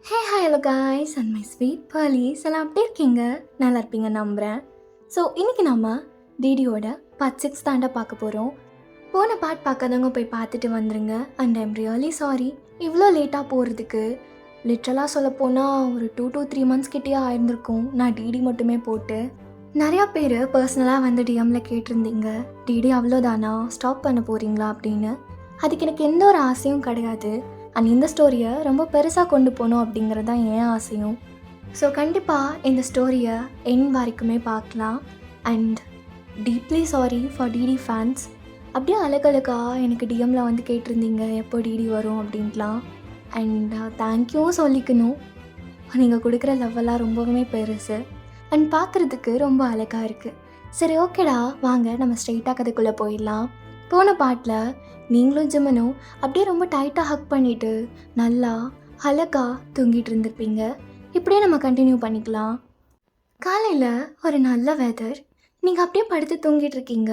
Hello guys and my sweet Perlis எல்லாம் எப்படி இருக்கீங்க? நல்லா இருப்பீங்க நம்புகிறேன். ஸோ இன்றைக்கி நம்ம டிடியோட பார்ட் 6 தாண்டா பார்க்க போகிறோம். போன பார்ட் பார்க்காதவங்க போய் பார்த்துட்டு வந்துருங்க. அண்ட் ஐம் ரியலி சாரி இவ்வளோ லேட்டாக போகிறதுக்கு. லிட்ரலாக சொல்லப்போனால் ஒரு 2 to 3 months கிட்டேயே ஆயிருந்திருக்கும் நான் டிடி மட்டுமே போட்டு. நிறையா பேர் பர்சனலாக வந்து டிஎம்மில் கேட்டிருந்தீங்க, டிடி அவ்வளோதானா, ஸ்டாப் பண்ண போகிறீங்களா அப்படின்னு. அதுக்கு எனக்கு எந்த ஒரு ஆசையும் கிடையாது. அண்ட் இந்த ஸ்டோரியை ரொம்ப பெருசாக கொண்டு போகணும் அப்படிங்கிறது தான் என் ஆசையும். ஸோ கண்டிப்பாக இந்த ஸ்டோரியை என் வரைக்குமே பார்க்கலாம். And deeply sorry for DD fans. அப்படியே அழகழகா எனக்கு டிஎம்மில் வந்து கேட்டிருந்தீங்க எப்போ டிடி வரும் அப்படின்ட்டுலாம். அண்ட் தேங்க்யூவும் சொல்லிக்கணும். நீங்கள் கொடுக்குற லவ்வெல்லாம் ரொம்பவுமே பெருசு அண்ட் பார்க்குறதுக்கு ரொம்ப அழகாக இருக்குது. சரி ஓகேடா, வாங்க நம்ம ஸ்ட்ரெயிட்டாக கதைக்குள்ளே போயிடலாம். போன பாட்டில் நீங்களும் ஜிம்மனும் அப்படியே ரொம்ப டைட்டாக ஹக் பண்ணிவிட்டு நல்லா அழகாக தூங்கிட்டு இருந்திருப்பீங்க. இப்படியே நம்ம கண்டினியூ பண்ணிக்கலாம். காலையில் ஒரு நல்ல வெதர், நீங்கள் அப்படியே படுத்து தூங்கிட்டு இருக்கீங்க.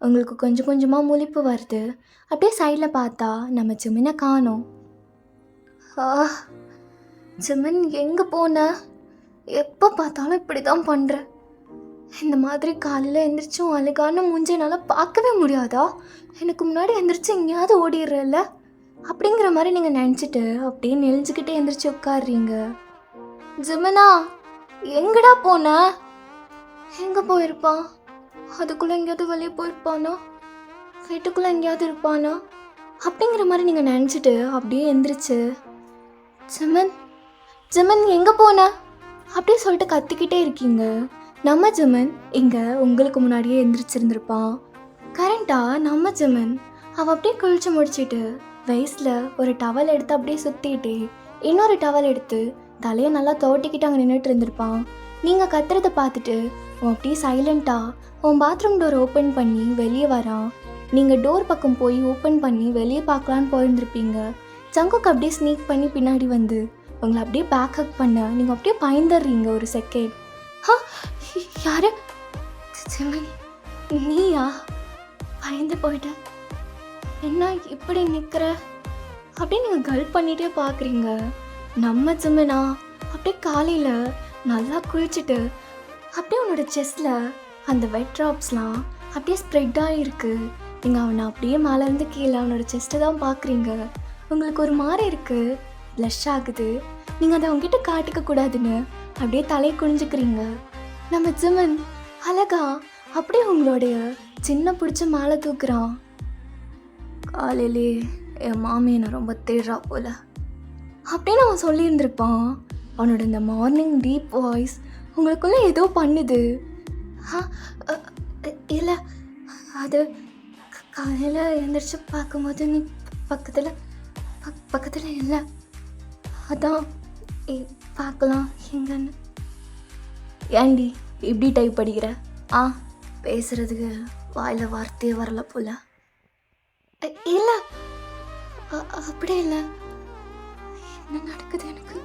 உங்களுக்கு கொஞ்சம் கொஞ்சமாக முழிப்பு வருது. அப்படியே சைடில் பார்த்தா நம்ம ஜிம்மனை காணோம். ஜிம்மன் எங்கே போன? எப்போ பார்த்தாலும் இப்படி தான் பண்ணுற. இந்த மாதிரி காலையில் எந்திரிச்சும் அழுகான மூஞ்சி என்னால் பார்க்கவே முடியாதா? எனக்கு முன்னாடி எந்திரிச்சு எங்கேயாவது ஓடிடுறல்ல அப்படிங்கிற மாதிரி நீங்கள் நினச்சிட்டு அப்படியே நெளிஞ்சிக்கிட்டே எந்திரிச்சு உட்காடுறீங்க. ஜிம்மனா, எங்கடா போன? எங்கே போயிருப்பான்? அதுக்குள்ளே எங்கேயாவது வெளியே போயிருப்பானா? வீட்டுக்குள்ளே எங்கேயாவது இருப்பானா? அப்படிங்கிற மாதிரி நீங்கள் நினச்சிட்டு அப்படியே எந்திரிச்சு, ஜிம்மன் ஜிம்மன் எங்கே போன அப்படியே சொல்லிட்டு கத்திக்கிட்டே இருக்கீங்க. நம்ம ஜிம்மன் இங்கே உங்களுக்கு முன்னாடியே எந்திரிச்சிருந்துருப்பான். கரண்ட்டாக நம்ம ஜிம்மன் அவள் அப்படியே குளிச்சு முடிச்சுட்டு வயசில் ஒரு டவல் எடுத்து அப்படியே சுற்றிக்கிட்டே இன்னொரு டவல் எடுத்து தலையை நல்லா தோட்டிக்கிட்டு அங்கே நின்றுட்டு இருந்திருப்பான். நீங்கள் கத்துறதை பார்த்துட்டு அவன் அப்படியே சைலண்ட்டாக உன் பாத்ரூம் டோர் ஓப்பன் பண்ணி வெளியே வரான். நீங்கள் டோர் பக்கம் போய் ஓப்பன் பண்ணி வெளியே பார்க்கலான்னு போயிருந்துருப்பீங்க. ஜங்குக்கு அப்படியே ஸ்னீக் பண்ணி பின்னாடி வந்து உங்களை அப்படியே பேக் ஹக் பண்ண நீங்கள் அப்படியே பயந்துடுறீங்க ஒரு செகண்ட். யாரு? ஜிம்மன், நீயா? பயந்து போயிட்ட. என்ன இப்படி நிற்கிற அப்படின்னு நீங்கள் கல்ப் பண்ணிகிட்டே பார்க்குறீங்க. நம்ம ஜிம்மனா அப்படியே காலையில் நல்லா குளிச்சுட்டு அப்படியே அவனோட செஸ்டில் அந்த வெட் ட்ராப்ஸ்லாம் அப்படியே ஸ்ப்ரெட் ஆகிருக்கு. நீங்கள் அவனை அப்படியே மேலேருந்து கீழே அவனோட செஸ்ட்டை தான் பார்க்குறீங்க. உங்களுக்கு ஒரு மாதிரி இருக்குது, ப்ளஷ் ஆகுது. நீங்கள் அதை அவங்ககிட்ட காட்டிக்க கூடாதுன்னு அப்படியே தலையை குனிஞ்சுக்கிறீங்க. நம்ம ஜிம்மன் அழகா அப்படியே உங்களுடைய சின்ன பிடிச்ச மேலே தூக்குறான். காலையிலே என் மாமி என்னை ரொம்ப தேடுறா போல அப்படின்னு அவன் சொல்லியிருந்திருப்பான். அவனோட இந்த மார்னிங் டீப் வாய்ஸ் உங்களுக்குள்ளே ஏதோ பண்ணுது. இல்லை, அது காலையில் எழுந்திரிச்சு பார்க்கும்போது நீ பக்கத்தில் இல்லை, அதான் பார்க்கலாம் எங்கன்னு. ஏண்டி இப்படி டைப் படிக்கிற? பேசுகிறதுக்கு வாயில் வார்த்தையே வரல போல. இல்லை, அப்படி இல்லை. என்ன நடக்குது எனக்கு?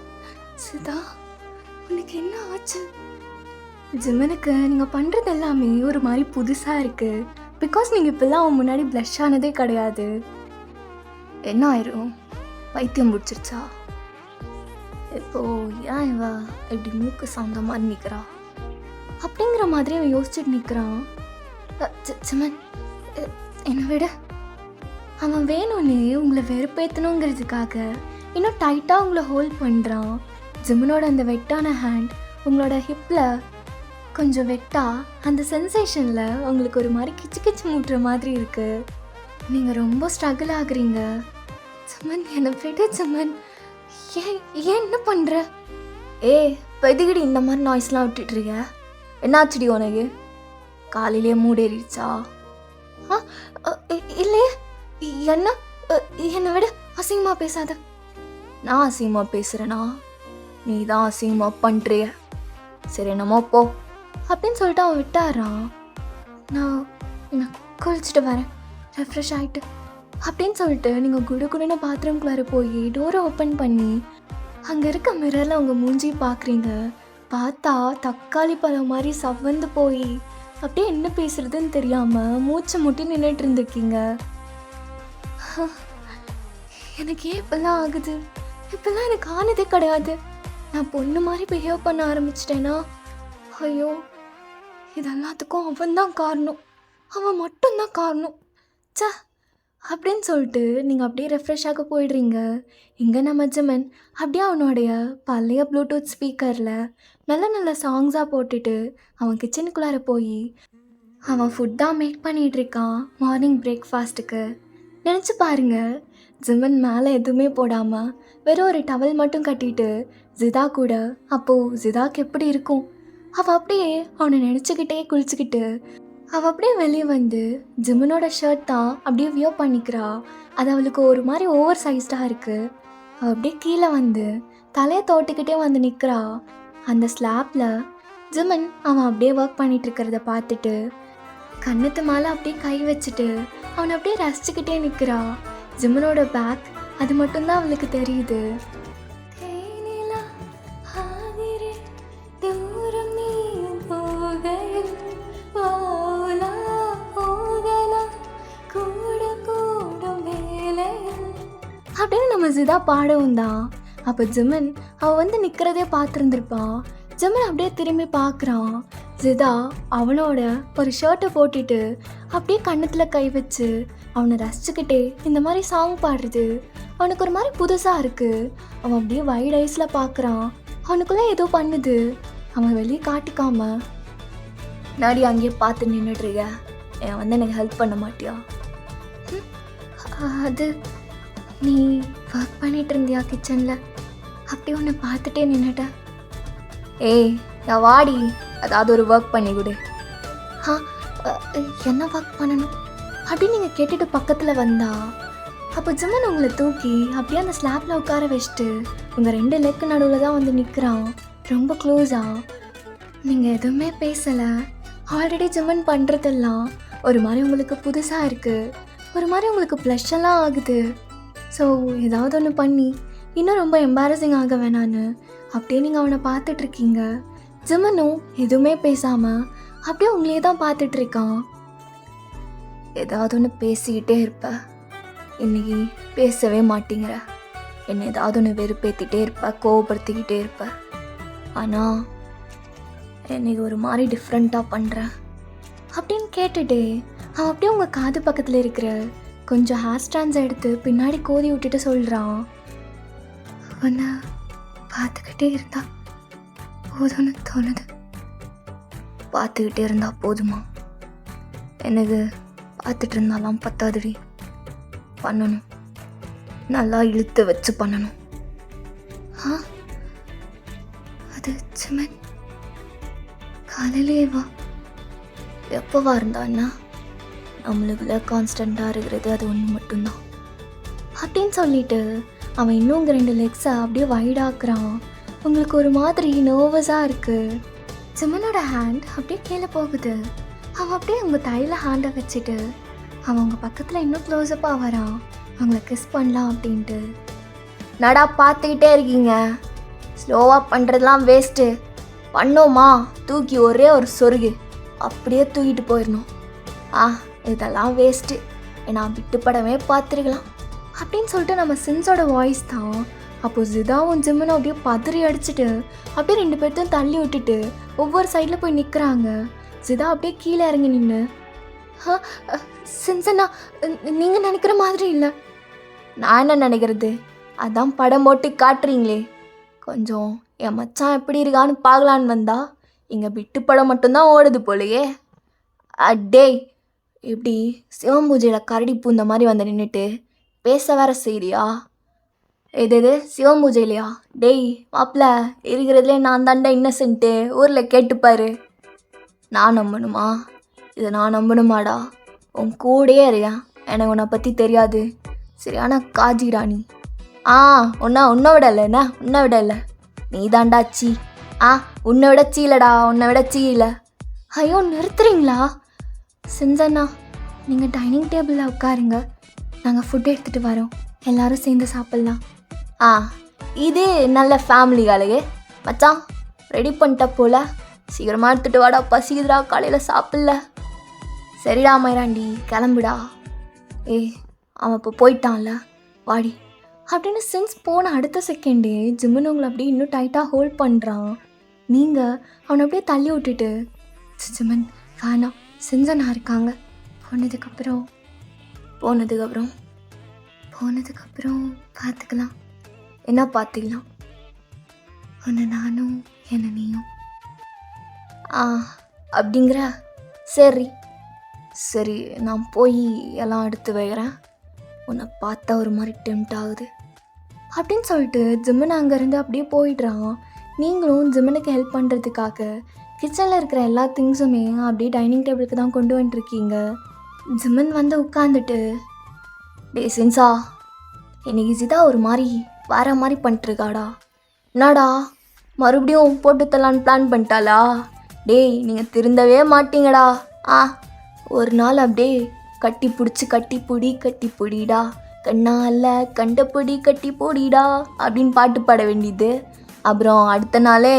சிதா, உனக்கு என்ன ஆச்சு? ஜிம்மனுக்கு நீங்கள் பண்ணுறது எல்லாமே ஒரு மாதிரி புதுசாக இருக்குது. பிகாஸ் நீங்கள் இப்போல்லாம் அவன் முன்னாடி ப்ளஷ் ஆனதே கிடையாது. என்ன ஆயிரும்? பைத்தியம் பிடிச்சிருச்சா? இப்போ ஏன் இவ இப்படி மூக்கு சாந்த மாதிரி நிற்கிறா அப்படிங்கிற மாதிரி அவன் யோசிச்சுட்டு நிற்கிறான். ஜிம்மன், என்னை விட. அவன் வேணும்னே உங்களை வெறுப்பேற்றணுங்கிறதுக்காக இன்னும் டைட்டாக உங்களை ஹோல்ட் பண்ணுறான். ஜிம்மனோட அந்த வெட்டான ஹேண்ட் உங்களோட ஹிப்பில் கொஞ்சம் வெட்டாக அந்த சென்சேஷனில் உங்களுக்கு ஒரு மாதிரி கிச்சு கிச்சு மூட்டுற மாதிரி இருக்குது. நீங்கள் ரொம்ப ஸ்ட்ரகிள் ஆகுறீங்க. ஜிம்மன், என்னை விட ஜிம்மன். ஏன் என்ன பண்ணுற? பெதுகிடி இந்த மாதிரி நாய்ஸ்லாம் விட்டுட்ருக்க? என்னாச்சுடி உனக்கு? காலையிலே மூடேறிடுச்சா? இல்லையே. என்னை விட அசிங்கமாக பேசாத. நான் அசிங்கமாக பேசுகிறேனா? நீ தான் அசிங்கமாக பண்ணுறிய. சரி என்னமோ போ அப்படின்னு சொல்லிட்டு அவன் விட்டாரான். நான் குளிச்சுட்டு வரேன், ரெஃப்ரெஷ் ஆகிட்டு அப்படின்னு சொல்லிட்டு நீங்கள் குடுகுடுன்னு பாத்ரூம்குள்ளார போய் டோரை ஓப்பன் பண்ணி அங்கே இருக்க மிரரில் உங்கள் மூஞ்சி பார்க்குறீங்க. பார்த்தா தக்காளி பழம் மாதிரி சவந்து போய் அப்படியே என்ன பேசுறதுன்னு தெரியாமல் மூச்சு முட்டி நின்றுட்டு இருந்திருக்கீங்க. எனக்கு ஏன் இப்பெல்லாம் ஆகுது? இப்பெல்லாம் எனக்கு ஆனதே கிடையாது. நான் பொண்ணு மாதிரி பிஹேவ் பண்ண ஆரம்பிச்சிட்டேனா? ஐயோ, இது எல்லாத்துக்கும் அவன் தான் காரணம், அவன் மட்டும்தான் காரணம். சே அப்படின்னு சொல்லிட்டு நீங்கள் அப்படியே ரெஃப்ரெஷ் ஆக போயிடுறீங்க. இங்கே நம்ம ஜிமன் அப்படியே அவனுடைய பழைய ப்ளூடூத் ஸ்பீக்கரில் நல்ல நல்ல சாங்ஸாக போட்டுட்டு அவன் கிச்சனுக்குள்ளார போய் அவன் ஃபுட் தான் மேக் பண்ணிகிட்ருக்கான் மார்னிங் பிரேக்ஃபாஸ்ட்டுக்கு. நினச்சி பாருங்க, ஜிமன் மேலே எதுவுமே போடாமல் வெறும் ஒரு டவல் மட்டும் கட்டிட்டு ஜிதா கூட. அப்போது ஜிதாக்கு எப்படி இருக்கும்? அவள் அப்படியே அவனை நினச்சிக்கிட்டே குளிச்சுக்கிட்டு அவள் அப்படியே வெளியே வந்து ஜிமனோட ஷர்ட் தான் அப்படியே வியர் பண்ணிக்கிறா. அது அவளுக்கு ஒரு மாதிரி ஓவர் சைஸ்டாக இருக்குது. அவள் அப்படியே கீழே வந்து தலையை தோட்டிக்கிட்டே வந்து நிற்கிறா. அந்த ஸ்லாப்பில் ஜிமன் அவன் அப்படியே ஒர்க் பண்ணிகிட்டு இருக்கிறத பார்த்துட்டு கண்ணத்து மேலே அப்படியே கை வச்சுட்டு அவனை அப்படியே ரசிச்சுக்கிட்டே நிற்கிறா. ஜிமனோட பேக் அது மட்டும்தான் அவளுக்கு தெரியுது. அப்படின்னு நம்ம ஜிதா பாடவும் தான். அப்போ ஜிமன் அவள் வந்து நிற்கிறதே பார்த்துருந்துருப்பான். ஜிமன் அப்படியே திரும்பி பார்க்குறான். ஜிதா அவனோட ஒரு ஷர்ட்டை போட்டுட்டு அப்படியே கன்னத்தில் கை வச்சு அவனை ரசிச்சுக்கிட்டே இந்த மாதிரி சாங் பாடுறது அவனுக்கு ஒரு மாதிரி புதுசாக இருக்குது. அவன் அப்படியே வைட் ஐஸில் பார்க்குறான். அவனுக்குள்ளே ஏதோ பண்ணுது. அவன் வெளியே காட்டிக்காம, நாடி அங்கேயே பார்த்து நின்றுடுறிய, என் வந்து எனக்கு ஹெல்ப் பண்ண மாட்டியா? அது நீ ஒர்க் பண்ணிட்டு இருந்தியா கிச்சனில்? அப்படியே உன்னை பார்த்துட்டே நின்றுட்டேன். ஏய் நான் வாடி, அதாவது ஒரு ஒர்க் பண்ணி கொடு. என்ன ஒர்க் பண்ணணும் அப்படின்னு நீங்கள் கேட்டுட்டு பக்கத்தில் வந்தா, அப்போ ஜிமன் உங்களை தூக்கி அப்படியே அந்த ஸ்லாப்பில் உட்கார வச்சுட்டு உங்கள் 2 லெக்கு நடுவில் தான் வந்து நிற்கிறான், ரொம்ப க்ளோஸாக. நீங்கள் எதுவுமே பேசலை. ஆல்ரெடி ஜிமன் பண்ணுறதெல்லாம் ஒரு மாதிரி உங்களுக்கு புதுசாக இருக்குது, ஒரு மாதிரி உங்களுக்கு ப்ளஷெல்லாம் ஆகுது. ஸோ ஏதாவது ஒன்று பண்ணி இன்னும் ரொம்ப எம்பாரசிங் ஆக வேணான்னு அப்படியே நீங்கள் அவனை பார்த்துட்ருக்கீங்க. ஜிமனும் எதுவுமே பேசாமல் அப்படியே உங்களையே தான் பார்த்துட்ருக்கான். ஏதாவது ஒன்று பேசிக்கிட்டே இருப்ப, இன்னைக்கு பேசவே மாட்டேங்கிற, என்னை ஏதாவது ஒன்று வெறுப்பேற்றிட்டே இருப்ப, கோவப்படுத்திக்கிட்டே இருப்ப. ஆனால் இன்னைக்கு ஒரு மாதிரி டிஃப்ரெண்ட்டாக பண்ணுறேன் அப்படின்னு கேட்டுட்டு அவன் அப்படியே உங்கள் காது பக்கத்தில் இருக்கிற கொஞ்சம் ஹேர் ஸ்டாண்ட்ஸை எடுத்து பின்னாடி கோதி விட்டுட்டு சொல்கிறான், உன்னை பார்த்துக்கிட்டே இருந்தா போதும்னு தோணுது. பார்த்துக்கிட்டே இருந்தா போதுமா? எனக்கு பார்த்துட்டு இருந்தாலாம் பத்தாதுடி, பண்ணணும், நல்லா இழுத்து வச்சு பண்ணணும். அது ஜிமன் காலையிலே வா, எப்போவா இருந்தான்னா நம்மளுக்குள்ள கான்ஸ்டண்ட்டாக இருக்கிறது அது ஒன்று மட்டும்தான் அப்படின்னு சொல்லிட்டு அவன் இன்னும் உங்கள் 2 லெக்ஸை அப்படியே வைடாக்குறான். உங்களுக்கு ஒரு மாதிரி நர்வஸாக இருக்குது. ஜிமனோட ஹேண்ட் அப்படியே கீழே போகுது. அவன் அப்படியே உங்கள் தையில் ஹேண்டை வச்சுட்டு அவன் உங்கள் பக்கத்தில் இன்னும் க்ளோஸப்பாக வரான், அவங்கள கிஸ் பண்ணலாம் அப்படின்ட்டு. நடா பார்த்துக்கிட்டே இருக்கீங்க, ஸ்லோவாக பண்ணுறதுலாம் வேஸ்ட்டு. பண்ணோமா தூக்கி ஒரே ஒரு சொருகு அப்படியே தூக்கிட்டு போயிடணும். இதெல்லாம் வேஸ்ட்டு, நான் விட்டுப்படவே பார்த்துருக்கலாம் அப்படின்னு சொல்லிட்டு நம்ம சின்ஸோட வாய்ஸ் தான். அப்போது ஜிதாவும் ஜிம்மனும் அப்படியே பதறி அடிச்சுட்டு அப்படியே 2 பேர்த்தையும் தள்ளி விட்டுட்டு ஒவ்வொரு சைடில் போய் நிற்கிறாங்க. ஜிதா அப்படியே கீழே இறங்கி நின்று, சின்சனா நீங்கள் நினைக்கிற மாதிரி இல்லை. நான் என்ன நினைக்கிறது, அதான் படம் போட்டு காட்டுறீங்களே, கொஞ்சம் என் மச்சான் எப்படி இருக்கான்னு பார்க்கலான்னு வந்தா இங்கே விட்டு படம் மட்டும்தான் ஓடுது போலையே. அடே இப்படி சிவம்பூஜையில் கரடி பூந்த மாதிரி வந்து நின்றுட்டு பேச வேற செய்றியா? எது சிவம்பூஜையிலையா? டேய் மாப்பிள்ள, இருக்கிறதுலே நான் தாண்டா இன்னசென்ட்டு, ஊரில் கேட்டுப்பாரு. நான் நம்பணுமா? இதை நான் நம்பணுமாடா? உன் கூடயே இருக்கேன், எனக்கு உன்னை பற்றி தெரியாது, சரியான காஜிடா நீ. உன்னை விட இல்லைண்ணா, உன்னை விட இல்லை, நீ தாண்டா சீ. உன்னை விட சீலடா, உன்னை விட சீ இல்லை. ஐயோ நிறுத்துறீங்களா? சின்சண்ணா நீங்கள் டைனிங் டேபிளில் உட்காருங்க, நாங்கள் ஃபுட் எடுத்துகிட்டு வரோம், எல்லோரும் சேர்ந்து சாப்பிட்லாம். இது நல்ல ஃபேமிலி வேலையே. மச்சான் ரெடி பண்ணிட்ட போல, சீக்கிரமாக எடுத்துகிட்டு வாடா, பசிக்குதுடா, காலையில் சாப்பிடல. சரிடா மயிராண்டி கிளம்புடா. அவன் இப்போ போயிட்டான்ல, வாடி அப்படின்னு சென்ஸ் போன அடுத்த செகண்டே ஜிம்மன் உங்களை அப்படியே இன்னும் டைட்டாக ஹோல்ட் பண்ணுறான். நீங்கள் அவனை அப்படியே தள்ளி விட்டுட்டு, ஜிம்மன் வேணாம், செஞ்சனா இருக்காங்க, போனதுக்கப்புறம் பார்த்துக்கலாம். என்ன பார்த்துக்கலாம்? உன்னை நானும் என்ன நீயும். அப்படிங்கிற? சரி நான் போய் எல்லாம் எடுத்து வைக்கிறேன். உன்னை பார்த்தா ஒரு மாதிரி டெம்ட் ஆகுது அப்படின்னு சொல்லிட்டு ஜிம்மன் அங்கேருந்து அப்படியே போயிடுறான். நீங்களும் ஜிம்மனுக்கு ஹெல்ப் பண்ணுறதுக்காக கிச்சனில் இருக்கிற எல்லா திங்ஸுமே அப்படியே டைனிங் டேபிளுக்கு தான் கொண்டு வந்துட்டுருக்கீங்க. ஜிம்மன் வந்து உட்காந்துட்டு, டே சென்சா, இன்னைக்கு ஜிதா ஒரு மாதிரி வேற மாதிரி பண்ணிட்டுருக்காடா. என்னடா மறுபடியும் போட்டு தரலான்னு பிளான் பண்ணிட்டாளா? டேய் நீங்கள் திருந்தவே மாட்டீங்கடா. ஒரு நாள் அப்படியே கட்டி பிடிடா, கண்ணால கண்டப்பிடி கட்டி போடிடா அப்படின்னு பாட்டு பாட வேண்டியது. அப்புறம் அடுத்த நாளே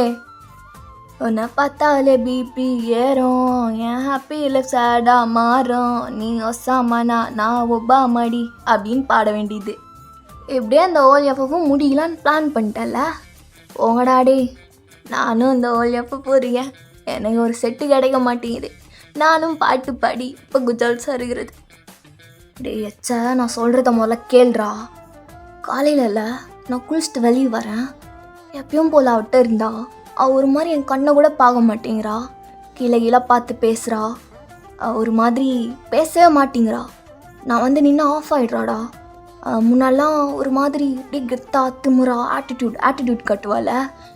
உன்னை பார்த்தாலே பிபி ஏறும், என் ஹாப்பியில் சேடாக மாறும், நீ ஒசாமனா நான் ஒபாமடி அப்படின்னு பாட வேண்டியது. எப்படியே அந்த ஓல்எஃப்பும் முடியலான்னு பிளான் பண்ணிட்டல. போங்கடாடே, நானும் இந்த ஓல்எஃப் போறேன். எனக்கு ஒரு செட்டு கிடைக்க மாட்டேங்குது. நானும் பாட்டு பாடி இப்போ குஜால் சருகிறது. டே எச்சா, நான் சொல்கிறத முதல்ல கேள்றா. காலையில் நான் குளிச்சுட்டு வெளியே வரேன். எப்பயும் போல் அவட்ட இருந்தா ஒரு மாதிரி என் கண்ணை கூட பார்க்க மாட்டேங்கிறா. கீழே பார்த்து பேசுகிறா. ஒரு மாதிரி பேசவே மாட்டேங்கிறா. நான் வந்து நின்று ஆஃப் ஆகிடுறாடா. முன்னெல்லாம் ஒரு மாதிரி இப்படி கெத்தா திமுறா ஆட்டிடியூட் கட்டுவாள்.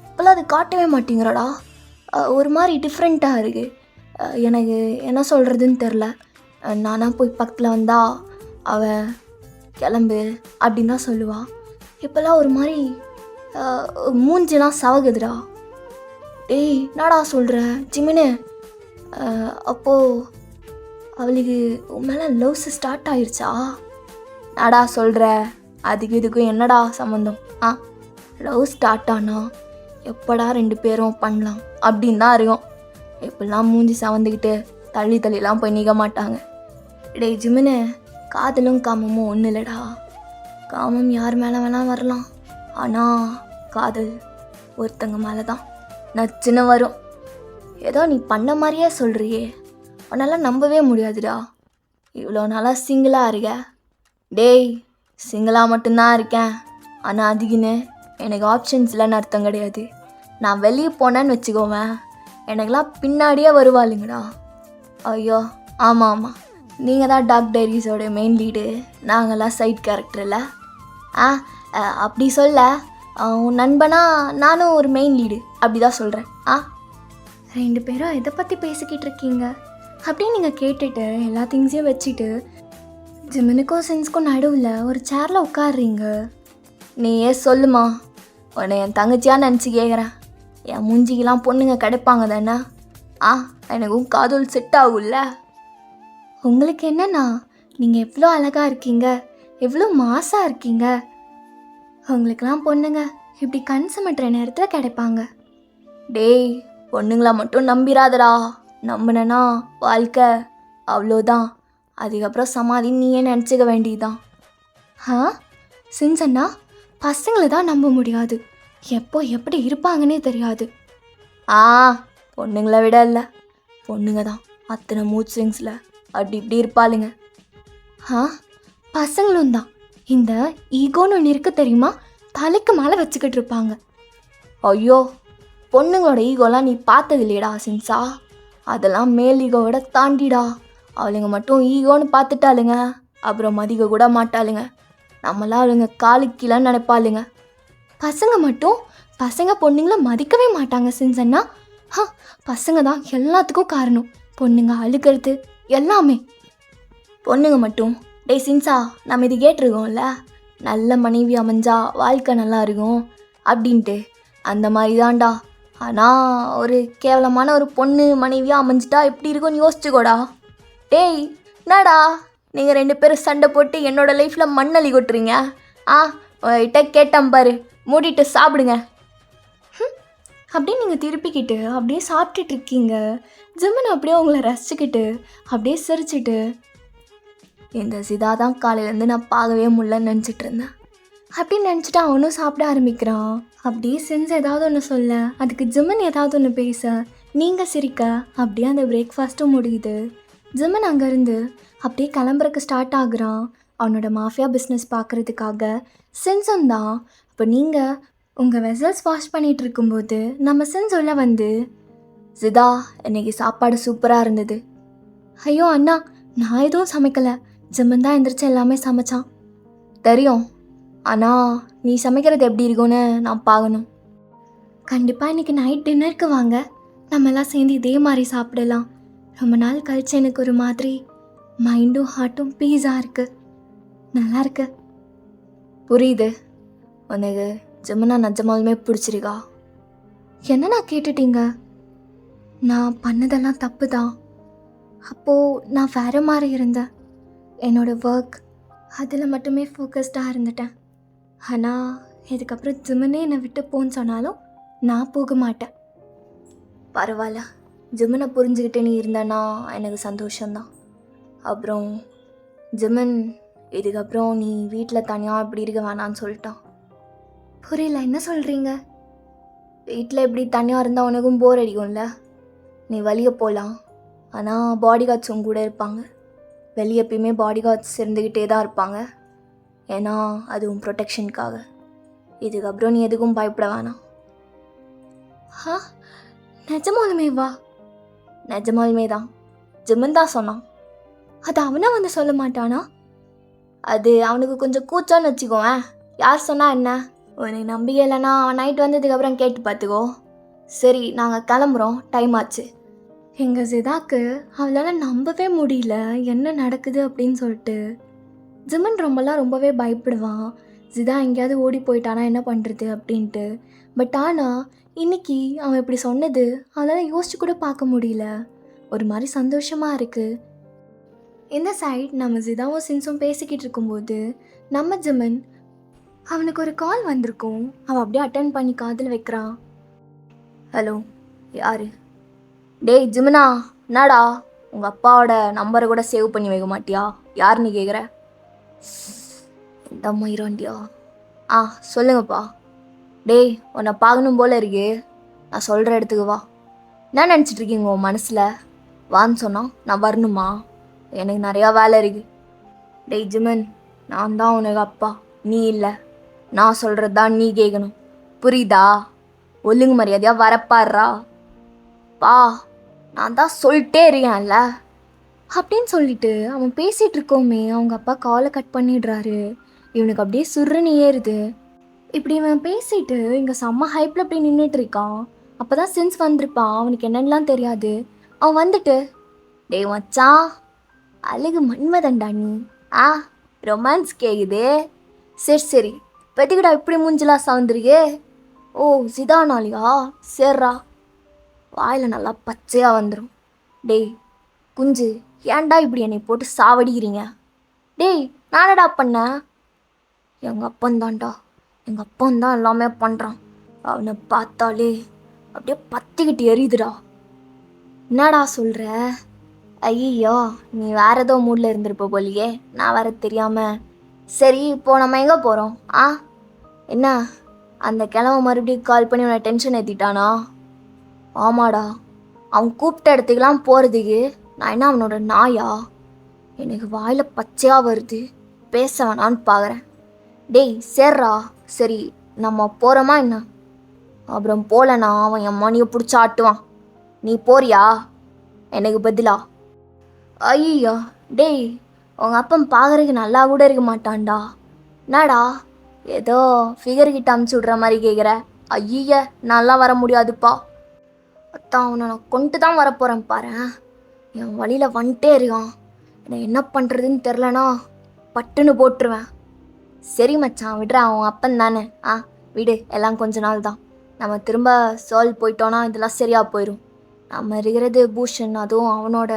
இப்போல்லாம் அது காட்டவே மாட்டேங்கிறாடா. ஒரு மாதிரி டிஃப்ரெண்ட்டாக இருக்குது. எனக்கு என்ன சொல்கிறதுன்னு தெரில. நானாக போய் பக்கத்தில் வந்தா அவள் கிளம்பு அப்படின்னு தான் சொல்லுவாள். இப்போல்லாம் ஒரு மாதிரி மூஞ்சிலாம் சவகுதுடா. டேய் என்னடா சொல்கிற ஜிமினு? அப்போது அவளுக்கு உன் மேலே லவ்ஸ் ஸ்டார்ட் ஆயிடுச்சா? என்னடா சொல்கிற? அதுக்கு இதுக்கும் என்னடா சம்மந்தம்? லவ் ஸ்டார்ட் ஆனால் எப்படா 2 பேரும் பண்ணலாம் அப்படின்னு தான் இருக்கும். இப்படிலாம் மூஞ்சி சவந்துக்கிட்டு தள்ளிலாம் போய் நிற்க மாட்டாங்க. டேய் ஜிமினு, காதலும் காமமும் ஒன்றும் இல்லைடா. காமம் யார் மேலே வேணால் வரலாம். ஆனால் காதல் ஒருத்தங்க மேலே தான் நச்சுன்னு வரும். ஏதோ நீ பண்ண மாதிரியே சொல்கிறியே, உன்னால் நம்பவே முடியாதுடா. இவ்வளோ நாளாக சிங்கிளாக இருக்க. டேய், சிங்கிளாக மட்டும்தான் இருக்கேன். ஆனால் அதுக்குன்னு எனக்கு ஆப்ஷன்ஸ் இல்லைன்னு அர்த்தம் கிடையாது. நான் வெளியே போனேன்னு வச்சுக்கோவேன், எனக்கெல்லாம் பின்னாடியே வருவாளுங்கடா. ஐயோ ஆமாம், நீங்கள் தான் டார்க் டைரிஸோட மெயின் லீடு, நாங்கள்லாம் சைட் கேரக்டர் இல்லை. அப்படி சொல்ல, உன் நண்பனா நானும் ஒரு மெயின் லீடு அப்படி தான் சொல்கிறேன். 2 பேரும் எதை பற்றி பேசிக்கிட்டு இருக்கீங்க அப்படின்னு நீங்கள் கேட்டுட்டு எல்லா திங்ஸையும் வச்சுட்டு ஜிமினுக்கும் சென்ஸ்க்கும் நடுவில் ஒரு சேரில் உட்காடுறீங்க. நீயே சொல்லுமா, உன்னை என் தங்கச்சியாக நினச்சி கேட்குறேன். என் மூஞ்சிக்கெலாம் பொண்ணுங்க கிடைப்பாங்க தானே? எனக்கும் காதல் செட் ஆகும்ல. உங்களுக்கு என்னன்னா, நீங்கள் எவ்வளோ அழகாக இருக்கீங்க, எவ்வளோ மாசாக இருக்கீங்க. உங்களுக்கெல்லாம் பொண்ணுங்க இப்படி கண் சுமட்டுற நேரத்தில் கிடைப்பாங்க. டேய், பொண்ணுங்களா மட்டும் நம்பிராதடா. நம்பினா வாழ்க்கை அவ்வளோதான். அதுக்கப்புறம் சமாதி நீயே நினச்சிக்க வேண்டியதுதான். சின்சன்னா, பசங்களை தான் நம்ப முடியாது. எப்போ எப்படி இருப்பாங்கன்னே தெரியாது. பொண்ணுங்களை விட இல்லை, பொண்ணுங்க தான் அத்தனை மூட் ஸ்விங்ஸில் அப்படி இப்படி இருப்பாளுங்க. பசங்களும் தான் இந்த ஈகோன்னு ஒன்று இருக்குது தெரியுமா, தலைக்கு மேலே வச்சுக்கிட்டு இருப்பாங்க. ஐயோ, பொண்ணுங்களோட ஈகோலாம் நீ பார்த்தது இல்லையடா சின்சா. அதெல்லாம் மேல் ஈகோவோட தாண்டிடா. அவளுங்க மட்டும் ஈகோன்னு பார்த்துட்டாளுங்க, அப்புறம் மதிக்க கூட மாட்டாளுங்க. நம்மளாம் அவளுங்க காலுக்கு கீழே நினைப்பாளுங்க. பசங்க பொண்ணுங்கள மதிக்கவே மாட்டாங்க சின்சன்னா. பசங்க தான் எல்லாத்துக்கும் காரணம். பொண்ணுங்க அழுகிறது எல்லாமே. பொண்ணுங்க மட்டும், டேய் சின்சா, நம்ம இது கேட்டிருக்கோம்ல, நல்ல மனைவி அமைஞ்சா வாழ்க்கை நல்லா இருக்கும் அப்படின்ட்டு. அந்த மாதிரி தான்டா. ஆனால் ஒரு கேவலமான ஒரு பொண்ணு மனைவியாக அமைஞ்சிட்டா எப்படி இருக்கும்னு யோசிச்சுக்கோடா. டேய் என்னடா, நீங்கள் 2 பேரும் சண்டை போட்டு என்னோடய லைஃப்பில் மண்ணள்ளி கொட்டுறீங்க. கிட்ட கேட்டேன் பாரு, மூடிட்டு சாப்பிடுங்க அப்படியே நீங்கள் திருப்பிக்கிட்டு அப்படியே சாப்பிட்டுட்டு இருக்கீங்க. ஜிம்மன் அப்படியே உங்களை ரசிச்சுக்கிட்டு அப்படியே சிரிச்சிட்டு, இந்த சிதா தான் காலையிலேருந்து நான் பார்க்கவே முடியலன்னு நினச்சிட்டு இருந்தேன். அப்படின்னு நினச்சிட்டு அவனும் சாப்பிட ஆரம்பிக்கிறான். அப்படியே செஞ்சு ஏதாவது ஒன்று சொல்ல, அதுக்கு ஜிமன் ஏதாவது ஒன்று பேச, நீங்கள் சிரிக்க, அப்படியே அந்த பிரேக்ஃபாஸ்ட்டும் முடியுது. ஜிமன் அங்கேருந்து அப்படியே கிளம்புறக்கு ஸ்டார்ட் ஆகுறான் அவனோட மாஃபியா பிஸ்னஸ் பார்க்குறதுக்காக. சென்ஸும் தான். அப்போ நீங்கள் உங்கள் வெசல்ஸ் வாஷ் பண்ணிகிட்டு இருக்கும்போது நம்ம சென்ஸ் உள்ள வந்து, சிதா இன்னைக்கு சாப்பாடு சூப்பராக இருந்தது. ஐயோ அண்ணா, நான் எதுவும் சமைக்கலை, ஜிமன் தான் எந்திரிச்சு எல்லாமே சமைச்சான். தெரியும், ஆனால் நீ சமைக்கிறது எப்படி இருக்கும்னு நான் பார்க்கணும். கண்டிப்பாக இன்றைக்கி நைட் டின்னருக்கு வாங்க, நம்ம எல்லாம் சேர்ந்து இதே மாதிரி சாப்பிடலாம். ரொம்ப நாள் கழிச்சு எனக்கு ஒரு மாதிரி மைண்டும் ஹார்ட்டும் பீஸாக இருக்குது, நல்லா இருக்கு. புரியுது, உனக்கு ஜிமனா நிஜமாலுமே பிடிச்சிருக்கா? என்னண்ணா கேட்டுட்டீங்க? நான் பண்ணதெல்லாம் தப்பு தான். அப்போது நான் வேறு மாதிரி இருந்தேன். என்னோடய ஒர்க் அதில் மட்டுமே ஃபோக்கஸ்டாக இருந்துட்டேன். ஆனால் இதுக்கப்புறம் ஜிமனே என்னை விட்டு போன்னு சொன்னாலும் நான் போக மாட்டேன். பரவாயில்ல, ஜிமனை புரிஞ்சுக்கிட்டு நீ இருந்தானா எனக்கு சந்தோஷம்தான். அப்புறம் ஜிமன் இதுக்கப்புறம் நீ வீட்டில் தனியாக இப்படி இருக்க வேணான்னு சொல்லிட்டான். புரியல, என்ன சொல்கிறீங்க? வீட்டில் இப்படி தனியாக இருந்தால் உனக்கும் போர் அடிக்கும்ல, நீ வெளியே போகலாம். ஆனால் பாடி கார்ட்ஸும் கூட இருப்பாங்க. வெளியே எப்பயுமே பாடி கார்ட்ஸ் இருந்துக்கிட்டே தான் இருப்பாங்க. ஏன்னா அதுவும் ப்ரொடெக்ஷனுக்காக. இதுக்கப்புறம் நீ எதுக்கும் பயப்பட வேணாம். ஆ, நிஜமாலுமே வா? நிஜமாலுமே தான், ஜிமன் தான் சொன்னான். அது அவனா வந்து சொல்ல மாட்டானா? அது அவனுக்கு கொஞ்சம் கூச்சம்னு வச்சுக்கோவேன். யார் சொன்னா என்ன? உனக்கு நம்பிக்கை இல்லைன்னா நைட் வந்ததுக்கப்புறம் கேட்டு பார்த்துக்கோ. சரி, நாங்கள் கிளம்புறோம், டைம் ஆச்சு. எங்கள் சிதாக்கு அவளால் நம்பவே முடியல என்ன நடக்குது அப்படின்னு சொல்லிட்டு. ஜிமன் ரொம்பவே பயப்படுவான், ஜிதா எங்கேயாவது ஓடி போயிட்டானா என்ன பண்ணுறது அப்படின்ட்டு. பட் ஆனால் இன்னைக்கு அவன் இப்படி சொன்னது அவளால் யோசிச்சு கூட பார்க்க முடியல. ஒரு மாதிரி சந்தோஷமாக இருக்குது. இந்த சைட் நம்ம ஜிதாவும் சின்ஸும் பேசிக்கிட்டு இருக்கும்போது நம்ம ஜிமன் அவனுக்கு ஒரு கால் வந்திருக்கும். அவன் அப்படியே அட்டென்ட் பண்ணி காதில் வைக்கிறான். ஹலோ, யாரு? டேய் ஜிமனா, என்னடா உங்கள் அப்பாவோட நம்பரை கூட சேவ் பண்ணி வைக்க மாட்டியா? யாருன்னு கேட்குற? இந்த அம்மா இராண்டியா? ஆ சொல்லுங்கப்பா. டேய், உன்னை பார்க்கணும் போல இருக்கு, நான் சொல்கிற இடத்துக்கு வா. என்ன நினச்சிட்ருக்கீங்க உன் மனசில்? வான்னு சொன்னால் நான் வரணுமா? எனக்கு நிறையா வேலை இருக்குது. டேய் ஜிமன், நான் தான் உனக்கு அப்பா, நீ இல்லை. நான் சொல்கிறது தான் நீ கேட்கணும், புரியுதா? ஒழுங்கு மரியாதையாக வரப்பாடுறா. பா, நான் தான் சொல்லிட்டே இருக்கேன்ல அப்படின்னு சொல்லிட்டு அவன் பேசிகிட்டு இருக்கோமே அவங்க அப்பா காலை கட் பண்ணிடுறாரு. இவனுக்கு அப்படியே சுருன்னு ஏறுது. இப்படி இவன் பேசிட்டு இங்கே செம்ம ஹைப்பில் அப்படி நின்றுட்டு இருக்கான். அப்போ தான் சென்ஸ் வந்திருப்பான், அவனுக்கு என்னென்னலாம் தெரியாது. அவன் வந்துட்டு, டேய் மச்சான், அழகு மன்மதன்டா நீ. ஆ, ரொமான்ஸ் கேக்குது. சரி, பெத்திக்கிடா இப்படி மூஞ்சலாம் சவுந்துருக்கே. ஓ, சிதானாலியா? சேர்றா, வாயில் நல்லா பச்சையாக வந்துடும். டேய் குஞ்சு, ஏன்டா இப்படி என்னை போட்டு சாவடிக்கிறீங்க? டேய், நானடா பண்ணேன்? எங்கள் அப்பந்தான்டா, எங்கள் அப்பந்தான் எல்லாமே பண்ணுறான். அவனை பார்த்தாலே அப்படியே பத்திக்கிட்டு எரியுதுடா. என்னடா சொல்கிற? ஐயோ, நீ வேற ஏதோ மூடில் இருந்திருப்ப போலியே, நான் வேற தெரியாமல். சரி, இப்போது நம்ம எங்கே போகிறோம்? ஆ, என்ன அந்த கிழமை மறுபடியும் கால் பண்ணி உன்னை டென்ஷன் ஏற்றிட்டானா? ஆமாடா, அவன் கூப்பிட்ட இடத்துக்கெலாம் போகிறதுக்கு நான் என்ன அவனோட நாயா? எனக்கு வாயில் பச்சையாக வருது, பேச வேணான்னு பார்க்குறேன். டேய் சேர்றா. சரி, நம்ம போகிறோமா என்ன? அப்புறம் போகலண்ணா அவன் என் மணியை பிடிச்சி ஆட்டுவான். நீ போறியா எனக்கு பதிலா? ஐயோ, டேய் உங்கள் அப்பன் பார்க்குறதுக்கு நல்லா கூட இருக்க மாட்டான்டா. என்னடா ஏதோ ஃபிகர்கிட்ட அமுச்சு விட்ற மாதிரி கேட்குற? ஐய, நல்லா வர முடியாதுப்பா. அத்தான் அவனை நான் கொண்டு தான் வரப்போகிறேன் பாரு. என் வழியில் வந்துட்டே இருக்கான், என்னை என்ன பண்ணுறதுன்னு தெரிலனா பட்டுன்னு போட்டுருவேன். சரி மச்சான், விடுறேன், அவன் அப்பன் தானே. ஆ விடு, எல்லாம் கொஞ்ச நாள் தான். நம்ம திரும்ப சோல் போயிட்டோன்னா இதெல்லாம் சரியாக போயிடும். நம்ம இருக்கிறது பூஷன், அதுவும் அவனோட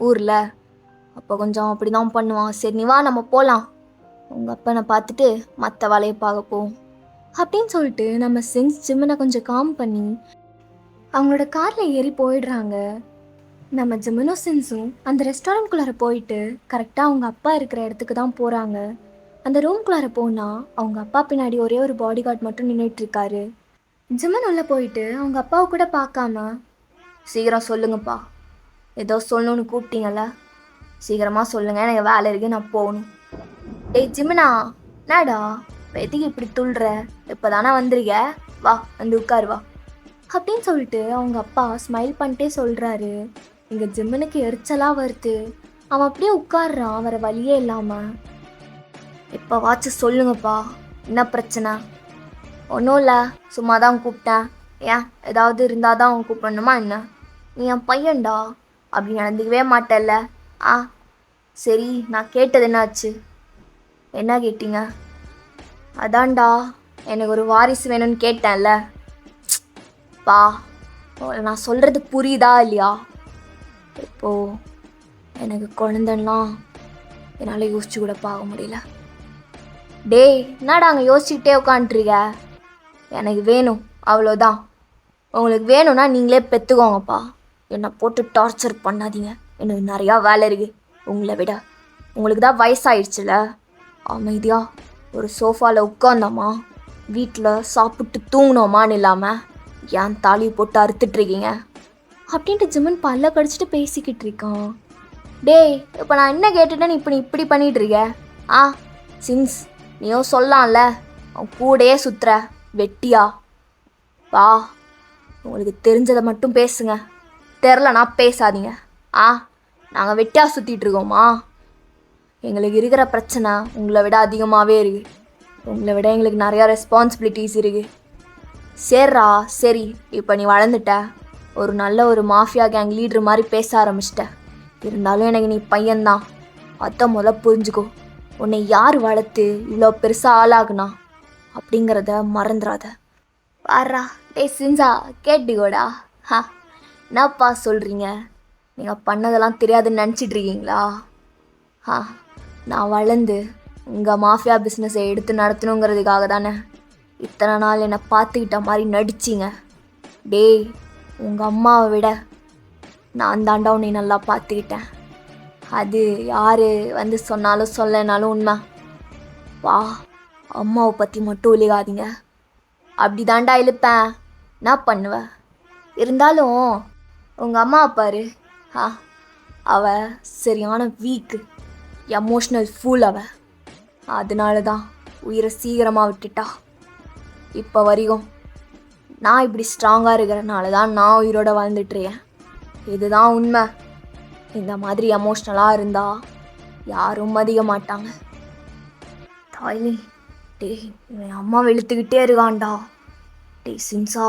ஊரில். அப்போ கொஞ்சம் அப்படி தான் பண்ணுவான். சரி நீ வா, நம்ம போகலாம். உங்கள் அப்பனை பார்த்துட்டு மற்ற வேலையை பார்க்க போவோம் அப்படின்னு சொல்லிட்டு நம்ம சென்ஸ் ஜிம்மனை கொஞ்சம் காம் பண்ணி அவங்களோட காரில் ஏறி போயிடுறாங்க. நம்ம ஜிம்மனும் சென்ஸும் அந்த ரெஸ்டாரண்ட்குள்ளார போயிட்டு கரெக்டாக அவங்க அப்பா இருக்கிற இடத்துக்கு தான் போகிறாங்க. அந்த ரூம்குள்ளார போனால் அவங்க அப்பா பின்னாடி ஒரே ஒரு பாடி கார்டு மட்டும் நின்றுட்டுருக்காரு. ஜிம்மன் உள்ளே போயிட்டு அவங்க அப்பாவை கூட பார்க்காம, சீக்கிரம் சொல்லுங்கப்பா, ஏதோ சொல்லணுன்னு கூப்பிட்டீங்கல்ல, சீக்கிரமாக சொல்லுங்கள், எனக்கு வேலை இருக்குது, நான் போகணும். டேய் ஜிம்மனா, என்னடா எதுக்கு இப்படி துள்ளுற, இப்போ தானே வந்துருக்க, வா வந்து உட்காரு வா அப்படின்னு சொல்லிட்டு அவங்க அப்பா ஸ்மைல் பண்ணிட்டே சொல்கிறாரு. இங்கே ஜிம்மனுக்கு எரிச்சலாக வருது. அவன் அப்படியே உட்காடுறான் வர வழியே இல்லாமல். இப்போ வாட்சு சொல்லுங்கப்பா, என்ன பிரச்சனை? ஒன்றும் இல்லை, சும்மா தான் கூப்பிட்டேன். ஏன் ஏதாவது இருந்தால் தான் அவன் கூப்பிடணுமா என்ன? நீ என் பையன்டா, அப்படி நடந்துக்கவே மாட்டேல்ல. ஆ சரி, நான் கேட்டது என்னாச்சு? என்ன கேட்டீங்க? அதான்டா, எனக்கு ஒரு வாரிசு வேணும்னு கேட்டேன்ல. பா, நான் சொல்கிறது புரியுதா இல்லையா? இப்போது எனக்கு குழந்தைலாம் என்னால் யோசிச்சு கூட பார்க்க முடியல. டேய், என்னடா அங்கே யோசிச்சுக்கிட்டே உட்காந்துருக்க? எனக்கு வேணும், அவ்வளோதான். உங்களுக்கு வேணும்னா நீங்களே பெற்றுக்கோங்கப்பா. என்னை போட்டு டார்ச்சர் பண்ணாதீங்க, எனக்கு நிறையா வேலை இருக்குது. உங்களை விட உங்களுக்கு தான் வயசாயிடுச்சுல. அமைதியாக ஒரு சோஃபாவில் உட்காந்தோமா, வீட்டில் சாப்பிட்டு தூங்கினோமான்னு இல்லாமல் ஏன் தாலி போட்டு அறுத்துட்ருக்கீங்க அப்படின்ட்டு ஜிம்மன் பல்ல கடிச்சிட்டு பேசிக்கிட்டு இருக்கான். டேய், இப்போ நான் என்ன கேட்டுட்டேன்னு இப்போ நீ இப்படி பண்ணிகிட்டு இருக்க? ஆ சின்ஸ் நீயும் சொல்லலாம்ல, அவன் கூடையே சுற்றுற வெட்டியா? வா, உங்களுக்கு தெரிஞ்சதை மட்டும் பேசுங்க, தெரிலனா பேசாதீங்க. ஆ நாங்கள் வெட்டியாக சுற்றிட்டு இருக்கோமா? எங்களுக்கு இருக்கிற பிரச்சனை உங்களை விட அதிகமாகவே இருக்குது. உங்களை விட எங்களுக்கு நிறையா ரெஸ்பான்சிபிலிட்டிஸ் இருக்குது. சரிடா சரி, இப்போ நீ வளர்ந்துட்ட, ஒரு நல்ல ஒரு மாஃபியா கேங் லீடர் மாதிரி பேச ஆரம்பிச்சிட்ட. இருந்தாலும் எனக்கு நீ பையன்தான், அத்தை முதல்ல புரிஞ்சுக்கோ. உன்னை யார் வளர்த்து இவ்வளோ பெருசாக ஆளாகுனா அப்படிங்கிறத மறந்துடாத. வாரா டேய் சின்சா, கேட்டுக்கோடா. ஹா, என்னப்பா சொல்கிறீங்க? நீங்கள் பண்ணதெல்லாம் தெரியாதுன்னு நினச்சிட்ருக்கீங்களா? நான் வளர்ந்து உங்கள் மாஃபியா பிஸ்னஸை எடுத்து நடத்தணுங்கிறதுக்காக தானே இத்தனை நாள் என்னை பார்த்துக்கிட்ட மாதிரி நடிச்சிங்க. டேய், உங்கள் அம்மாவை விட நான் தாண்டா உன்னை நல்லா பார்த்துக்கிட்டேன். அது யார் வந்து சொன்னாலும் சொல்லனாலும் உண்மை. வா, அம்மாவை பற்றி மட்டும் இழுகாதீங்க. அப்படி தாண்டா இழுப்பேன், என்ன பண்ணுவேன்? இருந்தாலும் உங்கள் அம்மாவை பாரு. அவள் சரியான வீக்கு, எமோஷ்னல் ஃபூல் அவள். அதனால தான் உயிரை சீக்கிரமாக விட்டுட்டா. இப்போ வரைக்கும் நான் இப்படி ஸ்ட்ராங்காக இருக்கிறனால தான் நான் உயிரோட வாழ்ந்துட்டுருக்கேன். இதுதான் உண்மை. இந்த மாதிரி எமோஷ்னலாக இருந்தால் யாரும் மதிக்க மாட்டாங்க. தாய்லி, டேய் என் அம்மா வெளுத்துக்கிட்டே இருக்கான்டா. டேய் சின்சா,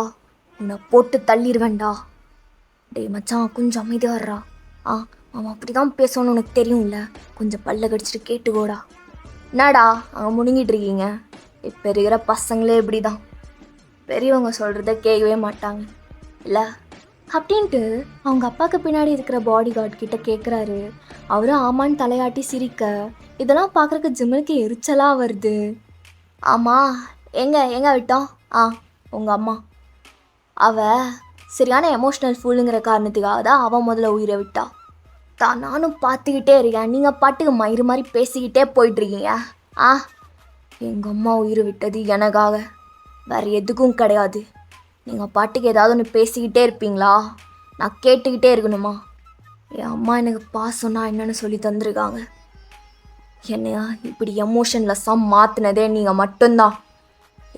உன்னை போட்டு தள்ளிடுவேன்டா. டேய் மச்சான், கொஞ்சம் அமைதியாடுறா. அவன் அப்படி தான் பேசணும்னு உனக்கு தெரியும்ல, கொஞ்சம் பல்ல கடிச்சிட்டு கேட்டுக்கோடா. என்னடா அங்கே முழுங்கிட்டு இருக்கீங்க? இப்போ இருக்கிற பசங்களே இப்படி தான், பெரியவங்க சொல்கிறத கேட்கவே மாட்டாங்க இல்லை அப்படின்ட்டு அவங்க அப்பாவுக்கு பின்னாடி இருக்கிற பாடி கார்டு கிட்ட கேட்குறாரு. அவரும் ஆமான்னு தலையாட்டி சிரிக்க, இதெல்லாம் பார்க்குறக்கு ஜிம்மனுக்கு எரிச்சலாக வருது. ஆமாம், எங்கே விட்டோம்? உங்கள் அம்மா அவள் சரியான எமோஷ்னல் ஃபுல்லுங்கிற காரணத்துக்காக தான் அவன் முதல்ல உயிரை விட்டா. நானும் பார்த்துக்கிட்டே இருக்கேன், நீங்கள் பாட்டுக்கு மயிறு மாதிரி பேசிக்கிட்டே போயிட்டுருக்கீங்க. எங்கள் அம்மா உயிரை விட்டது எனக்காக, வேறு எதுக்கும் கிடையாது. நீங்கள் பாட்டுக்கு ஏதாவது ஒன்று பேசிக்கிட்டே இருப்பீங்களா? நான் கேட்டுக்கிட்டே இருக்கணுமா? என் அம்மா எனக்கு பாசம்னா என்னென்னு சொல்லி தந்துருக்காங்க. என்னையா இப்படி எமோஷன்லெஸ்ஸாக மாற்றினதே நீங்கள் மட்டும்தான்.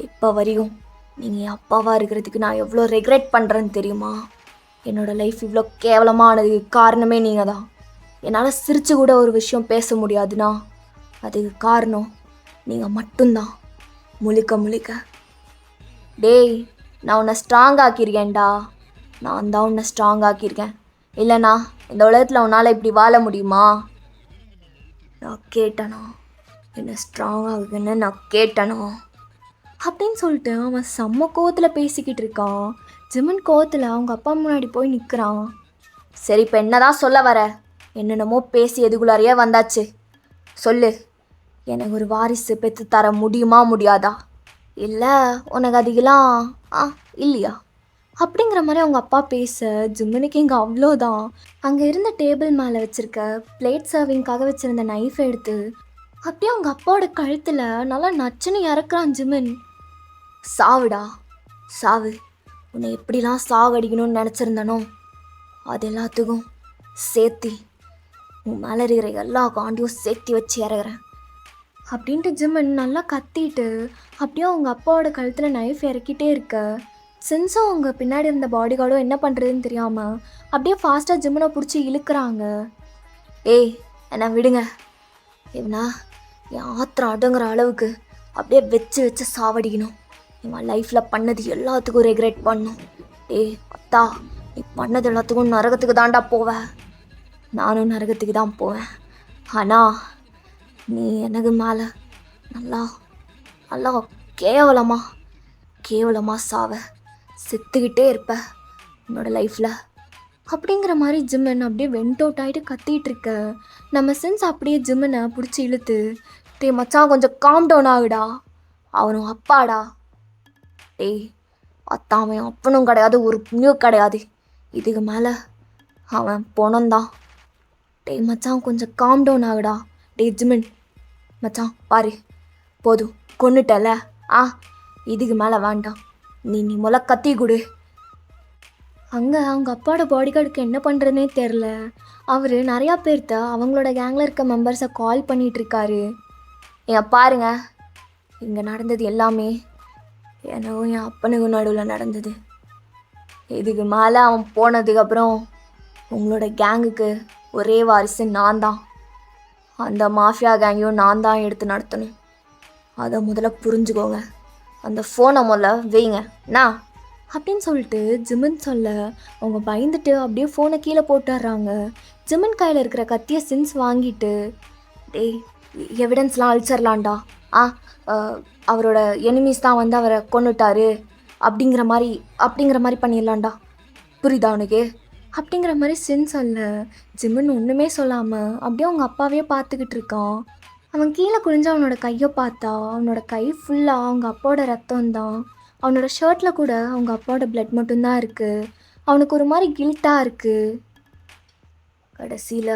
இப்போ வரையும் நீங்கள் என் அப்பாவாக இருக்கிறதுக்கு நான் எவ்வளோ ரெக்ரெட் பண்ணுறேன்னு தெரியுமா? என்னோடய லைஃப் இவ்வளோ கேவலமானதுக்கு காரணமே நீங்கள் தான். என்னால் சிரித்து கூட ஒரு விஷயம் பேச முடியாதுன்னா அதுக்கு காரணம் நீங்கள் மட்டும்தான், முழுக்க முழுக்க. டேய், நான் உன்னை ஸ்ட்ராங் ஆக்கியிருக்கேன்டா. நான் தான் உன்னை ஸ்ட்ராங் ஆக்கியிருக்கேன். இல்லைண்ணா இந்த உலகத்தில் உன்னால் இப்படி வாழ முடியுமா? நான் கேட்டேனா என்னை ஸ்ட்ராங் ஆகுதுன்னு நான் கேட்டேனா அப்படின்னு சொல்லிட்டு அவன் செம்ம கோவத்தில் பேசிக்கிட்டு இருக்கான். ஜிம்மன் கோவத்தில் அவங்க அப்பா முன்னாடி போய் நிற்கிறான். சரி, இப்போ என்னதான் சொல்ல வர? என்னென்னமோ பேசி எதுக்குள்ளாரையே வந்தாச்சு, சொல்லு. எனக்கு ஒரு வாரிசு பெற்று தர முடியுமா முடியாதா? இல்லை உனக்கு அதுக்கெல்லாம் இல்லையா அப்படிங்கிற மாதிரி அவங்க அப்பா பேச, ஜிம்மனுக்கு இங்கே அவ்வளோதான். அங்கே இருந்த டேபிள் மேலே வச்சுருக்க பிளேட் சர்விங்காக வச்சுருந்த நைஃப் எடுத்து அப்படியே அவங்க அப்பாவோட கழுத்தில் நல்லா நச்சுன்னு இறக்குறான் ஜிமின். சாவுடா சாவு, உன்னை எப்படிலாம் சாவடிக்கணும்னு நினச்சிருந்தனோ அது எல்லாத்துக்கும் சேர்த்தி உன் மேலே இருக்கிற எல்லா காண்டியும் சேர்த்தி வச்சு இறகுறேன் அப்படின்ட்டு ஜிமின் நல்லா கத்திட்டு அப்படியே அவங்க அப்பாவோட கழுத்தில் நைஃப் இறக்கிட்டே இருக்க சின்ஸும் அவங்க பின்னாடி இருந்த பாடி கார்டும் என்ன பண்ணுறதுன்னு தெரியாமல் அப்படியே ஃபாஸ்ட்டாக ஜிமினை பிடிச்சி இழுக்கிறாங்க. ஏய் என்ன விடுங்க, இவனா என் ஆத்திரம் அடங்குற அளவுக்கு அப்படியே வச்சு வச்சு சாவடிக்கணும். இவன் லைஃப்பில் பண்ணது எல்லாத்துக்கும் ரெக்ரெட் பண்ணும். ஏய் அத்தா, நீ பண்ணது எல்லாத்துக்கும் நரகத்துக்கு தாண்டா போவேன், நானும் நரகத்துக்கு தான் போவேன். ஆனால் நீ எனக்கு மேலே நல்லா நல்லா கேவலமாக சாவ, செத்துக்கிட்டே இருப்ப என்னோடய லைஃப்பில் அப்படிங்கிற மாதிரி ஜிம்மன் அப்படியே வெண்ட் அவுட் ஆகிட்டு கத்திகிட்டு இருக்க நம்ம சின்ஸ் அப்படியே ஜிம்மனை பிடிச்சி இழுத்து, டே மச்சான் கொஞ்சம் காம் டவுன் ஆகுடா, அவனும் அப்பாடா, டேய் அத்தான் அவன் அப்பனும் கிடையாது ஒரு புண்ணியம் கிடையாது, இதுக்கு மேலே அவன் பொணந்தான். டேய் மச்சான் கொஞ்சம் காம் டவுன் ஆகுடா. டேய் ஜிமின் மச்சான் பாரு, போதும் கொன்னுட்டல, இதுக்கு மேலே வேண்டாம், நீ முதல்ல கத்தி கொடு. அங்கே அவங்க அப்பாவோட பாடி கார்டுக்கு என்ன பண்ணுறதுனே தெரில. அவர் நிறையா பேர்த்த அவங்களோட கேங்கில் இருக்க மெம்பர்ஸை கால் பண்ணிகிட்ருக்காரு. ஏன் பாருங்க, இங்கே நடந்தது எல்லாமே எனக்கும் என் அப்பனுக்கும் நடுவில் நடந்தது. இதுக்கு மேலே அவன் போனதுக்கப்புறம் உங்களோட கேங்குக்கு ஒரே வாரிசு நான் தான். அந்த மாஃபியா கேங்கையும் நான் தான் எடுத்து நடத்தணும், அதை முதல்ல புரிஞ்சுக்கோங்க. அந்த ஃபோனை முதல்ல வைங்க நான் அப்படின்னு சொல்லிட்டு ஜிமின் சொல்ல அவங்க பயந்துட்டு அப்படியே ஃபோனை கீழே போட்டுடுறாங்க. ஜிமின் கையில் இருக்கிற கத்தியை சின்ஸ் வாங்கிட்டு, டேய் எவிடன்ஸ்லாம் அழிச்சிடலான்டா, அவரோட எனிமீஸ் தான் வந்து அவரை கொன்னுட்டாரு அப்படிங்கிற மாதிரி பண்ணிடலான்டா, புரியுதா உனக்கு அப்படிங்கிற மாதிரி சின்ஸ் சொல்ல ஜிமின் ஒன்றுமே சொல்லாமல் அப்படியே அவங்க அப்பாவே பார்த்துக்கிட்டு இருக்கான். அவன் கீழே குனிஞ்சு அவனோட கையை பார்த்தா அவனோட கை ஃபுல்லாக அவங்க அப்பாவோட ரத்தம் தான். அவனோட ஷர்ட்டில் கூட அவங்க அப்பாவோட பிளட் மட்டும்தான் இருக்குது. அவனுக்கு ஒரு மாதிரி கில்ட்டாக இருக்குது. கடைசியில்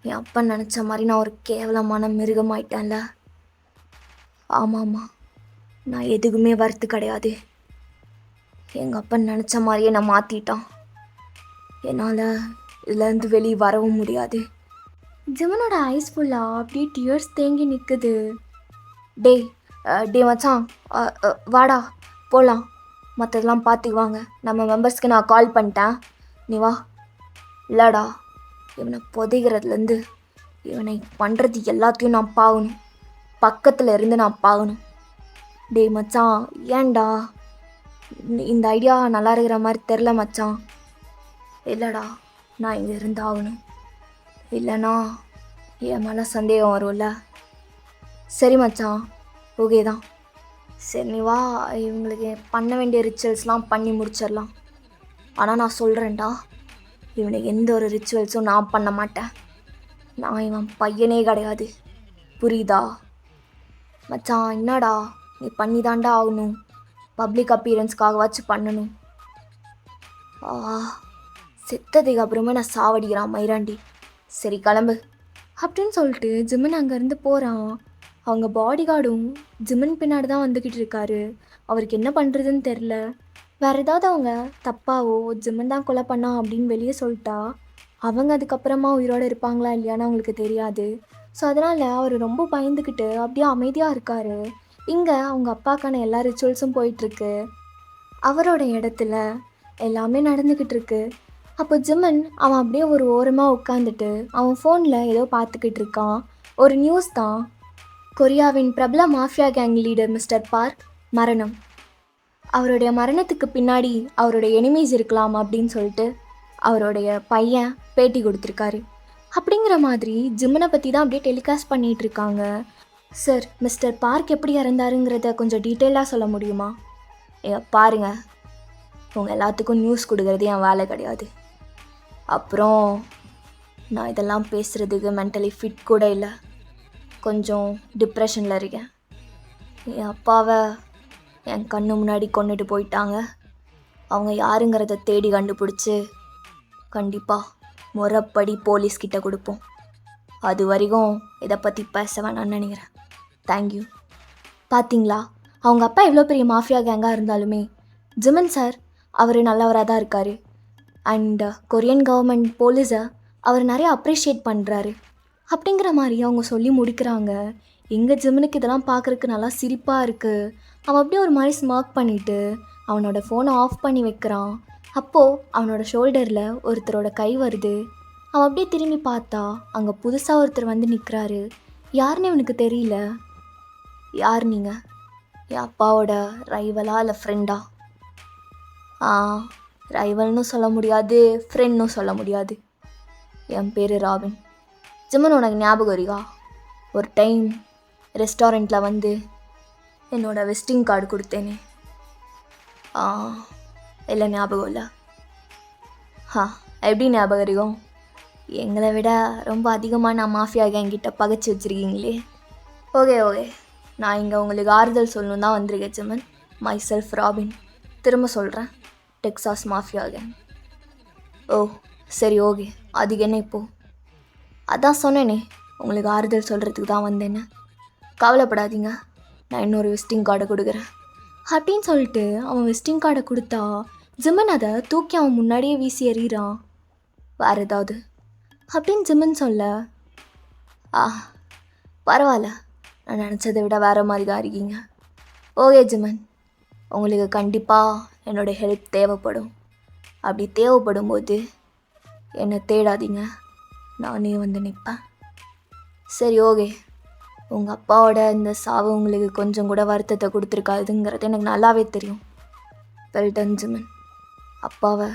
என் அப்பா நினச்ச மாதிரி நான் ஒரு கேவலமான மிருகமாயிட்டேன்ல. ஆமாம்மா, நான் எதுக்குமே வருத்து கிடையாது. எங்கள் அப்பா நினச்ச மாதிரியே நான் மாற்றிட்டான். என்னால் இதுலேருந்து வெளியே வரவும் முடியாது. ஜிமனோட ஐஸ் ஃபுல்லாக அப்படியே டியர்ஸ் தேங்கி நிற்குது. டே மச்சான், வாடா போகலாம், மற்றதெல்லாம் பார்த்துக்குவாங்க, நம்ம மெம்பர்ஸ்க்கு நான் கால் பண்ணிட்டேன், நீ வா. இல்லைடா, இவனை புதைகிறதுலேருந்து இவனை பண்ணுறது எல்லாத்தையும் நான் பார்க்கணும், பக்கத்தில் இருந்து நான் பார்க்கணும். டே மச்சான், ஏன்டா இந்த ஐடியா நல்லா இருக்கிற மாதிரி தெரில மச்சான். இல்லைடா, நான் இங்கே இருந்து ஆகணும், இல்லைனா என் மேலே சந்தேகம் வரும்ல. சரி மச்சான், ஓகே தான், சரி நீ வா, இவங்களுக்கு பண்ண வேண்டிய ரிச்சுவல்ஸ்லாம் பண்ணி முடிச்சிடலாம். ஆனால் நான் சொல்கிறேன்டா, இவனுக்கு எந்த ஒரு ரிச்சுவல்ஸும் நான் பண்ண மாட்டேன். நான் இவன் பையனே கிடையாது, புரியுதா மச்சான்? என்னடா நீ பண்ணி தாண்டா ஆகணும், பப்ளிக் அப்பீரன்ஸ்க்காகவாச்சும் பண்ணணும். செத்ததுக்கு அப்புறமே நான் சாவடிக்கிறான் மயிராண்டி. சரி கிளம்பு அப்படின்னு சொல்லிட்டு ஜிமின் அங்கேருந்து போகிறான். அவங்க பாடி கார்டும் ஜிமின் பின்னாடி தான் வந்துக்கிட்டு இருக்காரு. அவருக்கு என்ன பண்ணுறதுன்னு தெரில. வேறு ஏதாவது அவங்க தப்பாவோ ஜிமின் தான் கொலை பண்ணா அப்படின்னு வெளியே சொல்லிட்டா அவங்க அதுக்கப்புறமா உயிரோடு இருப்பாங்களா இல்லையான்னு அவங்களுக்கு தெரியாது. ஸோ அதனால் அவர் ரொம்ப பயந்துக்கிட்டு அப்படியே அமைதியாக இருக்கார். இங்கே அவங்க அப்பாக்கான எல்லா ரிச்சுவல்ஸும் போயிட்டுருக்கு. அவரோட இடத்துல எல்லாமே நடந்துக்கிட்டு இருக்கு. அப்போ ஜிமின் அவன் அப்படியே ஒரு ஓரமாக உட்காந்துட்டு அவன் ஃபோனில் ஏதோ பார்த்துக்கிட்டு இருக்கான். ஒரு நியூஸ் தான், கொரியாவின் பிரபல mafia gang leader mister park மரணம். அவருடைய மரணத்துக்கு பின்னாடி அவருடைய எனிமீஸ் இருக்கலாம் அப்படின்னு சொல்லிட்டு அவருடைய பையன் பேட்டி கொடுத்துருக்காரு. அப்படிங்கிற மாதிரி ஜிமினை பற்றி தான் அப்படியே டெலிகாஸ்ட் பண்ணிகிட்டு இருக்காங்க. சார், மிஸ்டர் பார்க் எப்படி இறந்தாருங்கிறத கொஞ்சம் டீட்டெயிலாக சொல்ல முடியுமா? பாருங்க, உங்கள் எல்லாத்துக்கும் நியூஸ் கொடுக்கறது என் வேலை கிடையாது. அப்புறம் நான் இதெல்லாம் பேசுகிறதுக்கு மென்டலி ஃபிட் கூட இல்லை, கொஞ்சம் டிப்ரெஷனில் இருக்கேன். என் அப்பாவை என் கண்ணு முன்னாடி கொண்டுட்டு போயிட்டாங்க. அவங்க யாருங்கிறத தேடி கண்டுபிடிச்சி கண்டிப்பாக முறைப்படி போலீஸ்கிட்ட கொடுப்போம். அது வரைக்கும் இதை பற்றி பேச வேணாம்னு நினைக்கிறேன். தேங்க்யூ. பார்த்தீங்களா, அவங்க அப்பா எவ்வளோ பெரிய மாஃபியா கேங்காக இருந்தாலுமே ஜிமன் சார் அவர் நல்லவராக தான் இருக்கார். அண்ட் கொரியன் கவர்மெண்ட் போலீஸை அவர் நிறைய அப்ரிஷியேட் பண்ணுறாரு அப்படிங்கிற மாதிரி அவங்க சொல்லி முடிக்கிறாங்க. எங்கள் ஜிமனுக்கு இதெல்லாம் பார்க்குறக்கு நல்லா சிரிப்பாக இருக்குது. அவன் அப்படியே ஒரு மாதிரி ஸ்மார்க் பண்ணிவிட்டு அவனோட ஃபோனை ஆஃப் பண்ணி வைக்கிறான். அப்போது அவனோட ஷோல்டரில் ஒருத்தரோட கை வருது. அவன் அப்படியே திரும்பி பார்த்தா அங்கே புதுசாக ஒருத்தர் வந்து நிற்கிறாரு. யாருன்னு இவனுக்கு தெரியல. யார் நீங்கள்? என் அப்பாவோட ரைவலா இல்லை ஃப்ரெண்டா? ரைவல்னு சொல்ல முடியாது, ஃப்ரெண்ட்னும் சொல்ல முடியாது. என் பேர் ராபின். ஜிமன், உனக்கு ஞாபகம் இருக்கா? ஒரு டைம் ரெஸ்டாரண்ட்டில் வந்து என்னோடய விசிட்டிங் கார்டு கொடுத்தேனே. இல்லை, ஞாபகம் இல்லை. எப்படி ஞாபகம் இருக்கும்? எங்களை விட ரொம்ப அதிகமாக நான் மாஃபியா கேங்கிட்ட பகைச்சி வச்சுருக்கீங்களே. ஓகே, நான் இங்கே உங்களுக்கு ஆறுதல் சொல்லணும் தான் வந்திருக்கேன் ஜிமன். My self robin. திரும்ப சொல்கிறேன், டெக்சாஸ் மாஃபியா கேங். ஓ சரி, ஓகே. அதுக்கு என்ன இப்போது? அதான் சொன்னேனே, உங்களுக்கு ஆறுதல் சொல்கிறதுக்கு தான் வந்தேன்னு. கவலைப்படாதீங்க, நான் இன்னொரு விசிட்டிங் கார்டை கொடுக்குறேன் அப்படின்னு சொல்லிட்டு அவன் விசிட்டிங் கார்டை கொடுத்தா ஜிமன் அதை தூக்கி அவன் முன்னாடியே வீசி எறிகிறான். வேறு ஏதாவது அப்படின்னு ஜிமன் சொல்ல, பரவாயில்ல, நான் நினச்சதை விட வேறு மாதிரி தான் இருக்கீங்க. ஓகே ஜிமன், உங்களுக்கு கண்டிப்பாக என்னோடய ஹெல்ப் தேவைப்படும். அப்படி தேவைப்படும் போது என்னை தேடாதீங்க, நானே வந்து நிற்பேன். சரி, ஓகே. உங்கள் அப்பாவோட இந்த சாவு உங்களுக்கு கொஞ்சம் கூட வருத்தத்தை கொடுத்துருக்காதுங்கிறது எனக்கு நல்லாவே தெரியும். வெல்டன் ஜிமன், அப்பாவை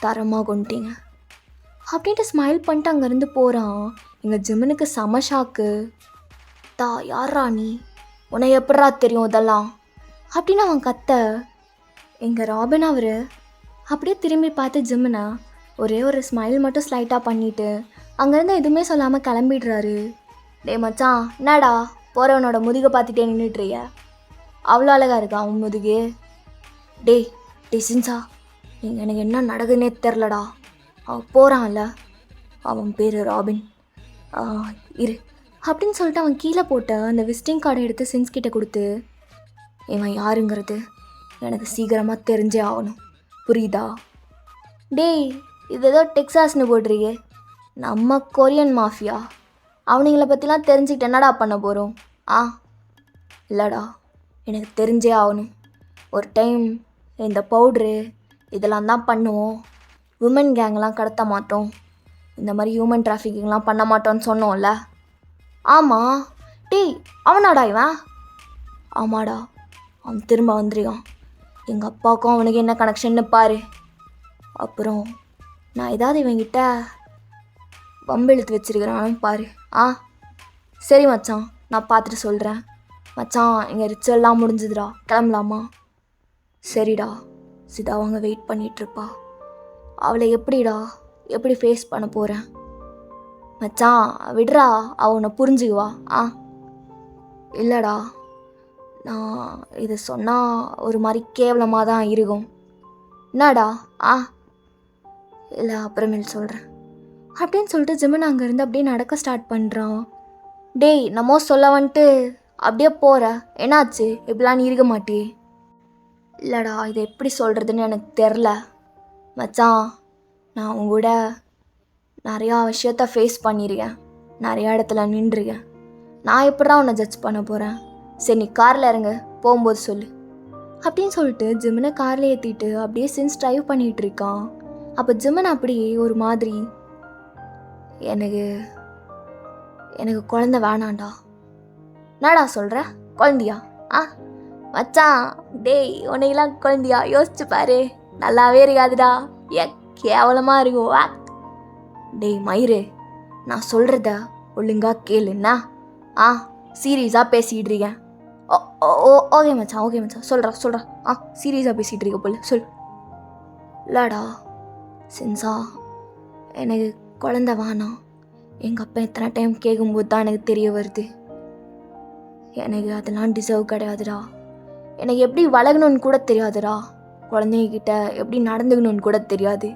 தரமாக கொண்டுட்டீங்க அப்படின்ட்டு ஸ்மைல் பண்ணிட்டு அங்கேருந்து போகிறான். எங்கள் ஜிமனுக்கு செம ஷாக்கு. யாரா நீ? உன்னை எப்படா தெரியும் இதெல்லாம் அப்படின்னு அவன் கத்த. எங்கள் ராபின் அவர் அப்படியே திரும்பி பார்த்து ஜிமனை ஒரே ஒரு ஸ்மைல் மட்டும் ஸ்லைட்டாக பண்ணிவிட்டு அங்கேருந்து எதுவுமே சொல்லாமல் கிளம்பிடுறாரு. டே மச்சான், என்னடா போகிறவனோட முதுகை பார்த்துட்டே நின்றுட்டுறிய? அவ்வளோ அழகாக இருக்கா அவன் முதுகு. டேய் சின்சா, எனக்கு என்ன நடக்குதுன்னே தெரிலடா. அவன் போகிறான்ல, அவன் பேர் ராபின். இரு அப்படின்னு சொல்லிட்டு அவன் கீழே போட்ட அந்த விசிட்டிங் கார்டை எடுத்து சின்ஸ் கிட்டே கொடுத்து, இவன் யாருங்கிறது எனக்கு சீக்கிரமாக தெரிஞ்சே ஆகணும், புரியுதா? டேய், இது ஏதோ டெக்ஸாஸ்னு போட்டிருக்கே, நம்ம கொரியன் மாஃபியா. அவனுங்களை பற்றிலாம் தெரிஞ்சுக்கிட்டு என்னடா பண்ண போகிறோம்? இல்லைடா, எனக்கு தெரிஞ்சே ஆகணும். ஒரு டைம் இந்த பவுட்ரு இதெல்லாம் தான் பண்ணுவோம், உமன் கேங்லாம் கடத்த மாட்டோம், இந்த மாதிரி ஹியூமன் டிராஃபிக்கிங்லாம் பண்ண மாட்டோன்னு சொன்னோம்ல. ஆமாம். டேய், அவனாடா இவன்? ஆமாடா, அவன் திரும்ப வந்துருக்கான். எங்கள் அப்பாவுக்கும் அவனுக்கு என்ன கனெக்ஷன்னு பாரு. அப்புறம் நான் ஏதாவது இவங்கிட்ட வம்பெழுத்து வச்சுருக்கிறானு பாரு. சரி மச்சான், நான் பார்த்துட்டு சொல்கிறேன். மச்சான், எங்கள் ரிச்சுவல்லாம் முடிஞ்சுதுடா, கிளம்பலாமா? சரிடா. சிதா அவங்க வெயிட் பண்ணிகிட்ருப்பா. அவளை எப்படி ஃபேஸ் பண்ண போகிறேன்? மச்சான் விடுறா, அவனை புரிஞ்சுக்குவா. இல்லைடா, நான் இதை சொன்னால் ஒரு மாதிரி கேவலமாக தான் இருக்கும். என்னடா? இல்லை, அப்புறமேல் சொல்கிறேன் அப்படின்னு சொல்லிட்டு ஜிமன் அங்கேருந்து அப்படியே நடக்க ஸ்டார்ட் பண்ணுறான். டேய், நம்மோ சொல்ல வந்துட்டு அப்படியே போகிற, என்னாச்சு? இப்படிலாம் நீ இருக்க மாட்டியே? இல்லைடா, இதை எப்படி சொல்கிறதுன்னு எனக்கு தெரில மச்சான். நான் உங்க கூட நிறையா விஷயத்த ஃபேஸ் பண்ணியிருக்கேன், நிறையா இடத்துல நின்றுருக்கேன். நான் எப்படி தான் உன்னை ஜட்ஜ் பண்ண போகிறேன்? சரி, நீ காரில் இறங்க, போகும்போது சொல்லு அப்படின்னு சொல்லிட்டு ஜிமனை காரில் ஏற்றிட்டு அப்படியே சின்ஸ் ட்ரைவ் பண்ணிகிட்டு இருக்கான். அப்போ ஜிமன் அப்படியே ஒரு மாதிரி, எனக்கு குழந்த வேணாண்டா. என்னடா சொல்கிற? குழந்தையா? மச்சான், டேய், உன்னையெல்லாம் குழந்தையா? யோசிச்சு பாரு, நல்லாவே இருக்காதுடா, கேவலமாக இருக்கும். டேய் மயிறு, நான் சொல்கிறத ஒழுங்காக கேளுண்ணா. சீரியஸாக பேசிகிட்டு இருக்கேன். ஓகே மச்சான், சொல்கிறா. சீரியஸாக பேசிகிட்டு இருக்க போல, சொல். இல்லடா சின்சா, எனக்கு குழந்த வேணாம். எங்கள் அப்பா எத்தனை டைம் கேட்கும்போது தான் எனக்கு தெரிய வருது, எனக்கு அதெல்லாம் டிசர்வ் கிடையாதுடா. எனக்கு எப்படி வளரணும்னு கூட தெரியாதுடா, குழந்தைங்கிட்ட எப்படி நடந்துக்கணும்னு கூட தெரியாது.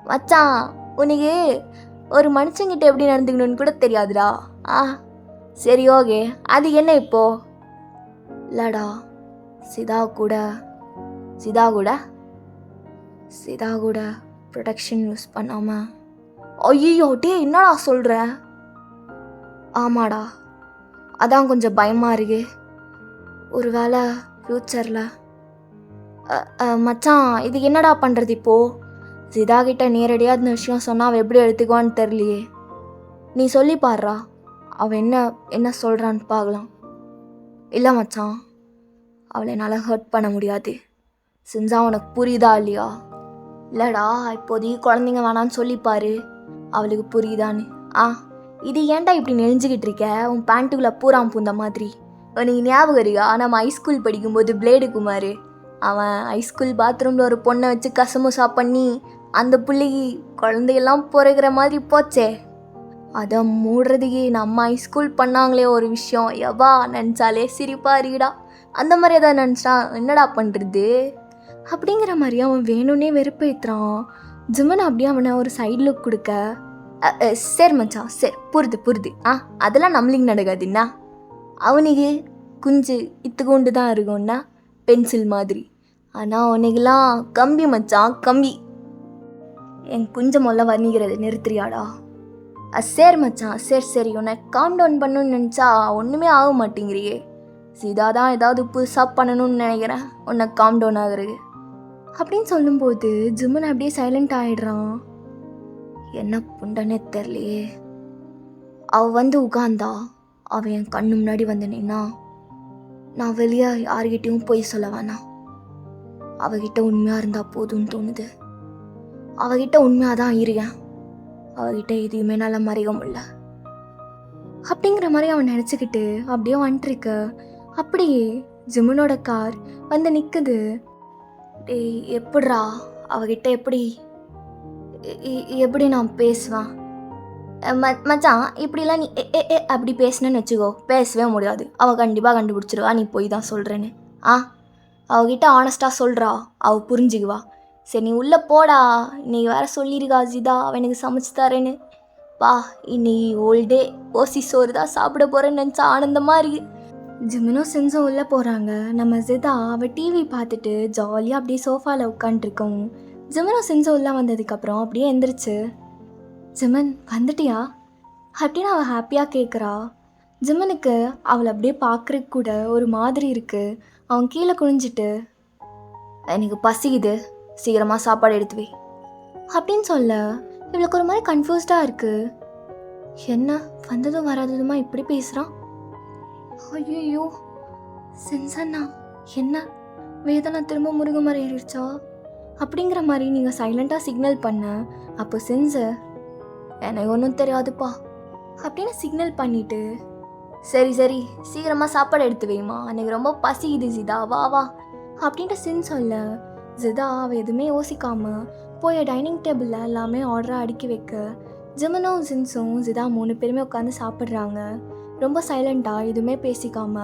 மச்சான், உனக்கு ஒரு மனுஷங்கிட்ட எப்படி நடந்துக்கணும்னு கூட தெரியாதுடா. சரி ஓகே, அது என்ன இப்போ? இல்லடா, சிதா கூட ப்ரொடெக்ஷன் யூஸ் பண்ணாம. ஐயோ டே, என்னடா சொல்கிற? ஆமாடா, அதான் கொஞ்சம் பயமாக இருக்கு. ஒரு வேளை ஃப்யூச்சரில். மச்சான், இது என்னடா பண்ணுறது இப்போது? சிதா கிட்ட நேரடியாக இந்த விஷயம் சொன்னால் அவள் எப்படி எடுத்துக்குவான்னு தெரியலையே. நீ சொல்லி பாடுறா, அவள் என்ன சொல்கிறான்னு பார்க்கலாம். இல்லை மச்சான், அவளை என்னால் ஹர்ட் பண்ண முடியாது. செஞ்சா உனக்கு புரியுதா இல்லையா? இல்லைடா, இப்போதைக்கு குழந்தைங்க வேணான்னு சொல்லிப்பாரு, அவளுக்கு புரியுதான்னு. இது ஏன்டா இப்படி நெளிஞ்சிக்கிட்டு இருக்க? உன் பேண்ட்டுக்குள்ளே பூராம் பூந்த மாதிரி. உனக்கு ஞாபகம் இருக்கா, நம்ம ஹைஸ்கூல் படிக்கும்போது பிளேடு குமார், அவன் ஹைஸ்கூல் பாத்ரூமில் ஒரு பொண்ணை வச்சு கசமுசா பண்ணி அந்த பிள்ளைக்கு குழந்தையெல்லாம் பிறகுற மாதிரி போச்சே. அதை மூடுறதுக்கு நம்ம ஹைஸ்கூல் பண்ணாங்களே ஒரு விஷயம், எவா நினச்சாலே சிரிப்பா இருக்கடா. அந்த மாதிரி எதாவது நினச்சா என்னடா பண்ணுறது அப்படிங்கிற மாதிரி அவன் வேணும்னே வெறுப்பேற்றுறான். ஜிமன் அப்படியே அவனை ஒரு சைடு லுக் கொடுக்க, சரி மச்சான் சரி, புரிது அதெல்லாம் நம்மளுக்கு நடக்காதுன்னா. அவனுக்கு குஞ்சு இத்துக்கொண்டு தான் இருக்கும்னா, பென்சில் மாதிரி. ஆனால் அவனுக்கெல்லாம் கம்பி மச்சான், கம்பி. என் குஞ்ச மொல்ல வர்ணிக்கிறது நிறுத்துறியாடா? சரி மச்சான் சரி, உன்னை காம் டவுன் பண்ணணும்னு நினச்சா ஒன்றுமே ஆக மாட்டேங்கிறியே. சீதா தான் ஏதாவது புதுசாக பண்ணணும்னு நினைக்கிறேன் உன்னை காம் டவுன் ஆகுறது அப்படின்னு சொல்லும்போது ஜிமன் அப்படியே சைலண்ட் ஆகிடுறான். என்ன புண்டனே தெரியலையே. அவள் வந்து உட்காந்தா, அவன் என் கண்ணு முன்னாடி வந்து நின்னா, நான் வெளியே யார்கிட்டையும் போய் சொல்ல வேணாம். அவகிட்ட உண்மையாக இருந்தால் போதும்னு தோணுது. அவகிட்ட உண்மையாக தான் இருக்கேன். அவகிட்ட எதையுமே நல்லா மறைக்க முடியல அப்படிங்கிற மாதிரி அவன் நினச்சிக்கிட்டு அப்படியே வந்துட்டுருக்க. அப்படியே ஜிமனோட கார் வந்து நிற்குது. டேய், எப்படிரா அவகிட்ட எப்படி நான் பேசுவேன்? மச்சான், இப்படிலாம் நீ அப்படி பேசினேன்னு வச்சுக்கோ, பேசவே முடியாது. அவள் கண்டிப்பாக கண்டுபிடிச்சிருவா நீ போய் தான் சொல்கிறேன்னு. அவகிட்ட ஆனஸ்டாக சொல்கிறா, அவள் புரிஞ்சுக்குவா. சரி நீ உள்ளே போடா, இன்னைக்கு வேற சொல்லியிருக்கா ஜிதா அவனுக்கு சமைச்சு தரேன்னு. வா, இன்னைக்கு ஓல்டே ஓசி சோறு தான் சாப்பிட போகிறேன்னு நினச்சா ஆனந்தமாக இருக்கு. ஜிமனும் சென்ஸும் உள்ளே போகிறாங்க. நம்ம ஜிதா அவள் டிவி பார்த்துட்டு ஜாலியாக அப்படியே சோஃபாவில் உட்காந்துருக்கோம். ஜிமனும் சென்ஸும் உள்ளே வந்ததுக்கப்புறம் அப்படியே எந்திரிச்சு, ஜிமன் வந்துட்டியா அப்படின்னு அவள் ஹாப்பியாக கேட்குறா. ஜிமனுக்கு அவளை அப்படியே பார்க்குறதுக்கு கூட ஒரு மாதிரி இருக்குது. அவன் கீழே குனிஞ்சிட்டு, எனக்கு பசிக்குது, சீக்கிரமாக சாப்பாடு எடுத்து வை அப்படின்னு சொல்ல இவளுக்கு ஒரு மாதிரி கன்ஃபியூஸ்டாக இருக்குது. என்ன வந்ததும் வராததுமா இப்படி பேசுகிறான்? ஐயோ சென்சண்ணா, என்ன வேதனை திரும்ப முருக மாதிரி ஏறிடுச்சா அப்படிங்கிற மாதிரி நீங்கள் சைலண்ட்டாக சிக்னல் பண்ண. அப்போ சென்ஸு, எனக்கு ஒன்றும் தெரியாதுப்பா அப்படின்னு சிக்னல் பண்ணிவிட்டு, சரி சீக்கிரமாக சாப்பாடு எடுத்து வைமா, எனக்கு ரொம்ப பசிக்குது ஜிதா, வா அப்படின்ட்டு சென்ஸ் சொல்ல, ஜிதா அவள் எதுவுமே யோசிக்காமல் போய் டைனிங் டேபிளில் எல்லாமே ஆர்டராக அடுக்கி வைக்க, ஜிமனும் சென்ஸும் ஜிதா 3 பேருமே உட்காந்து சாப்பிட்றாங்க. ரொம்ப சைலண்ட்டாக எதுவுமே பேசிக்காம.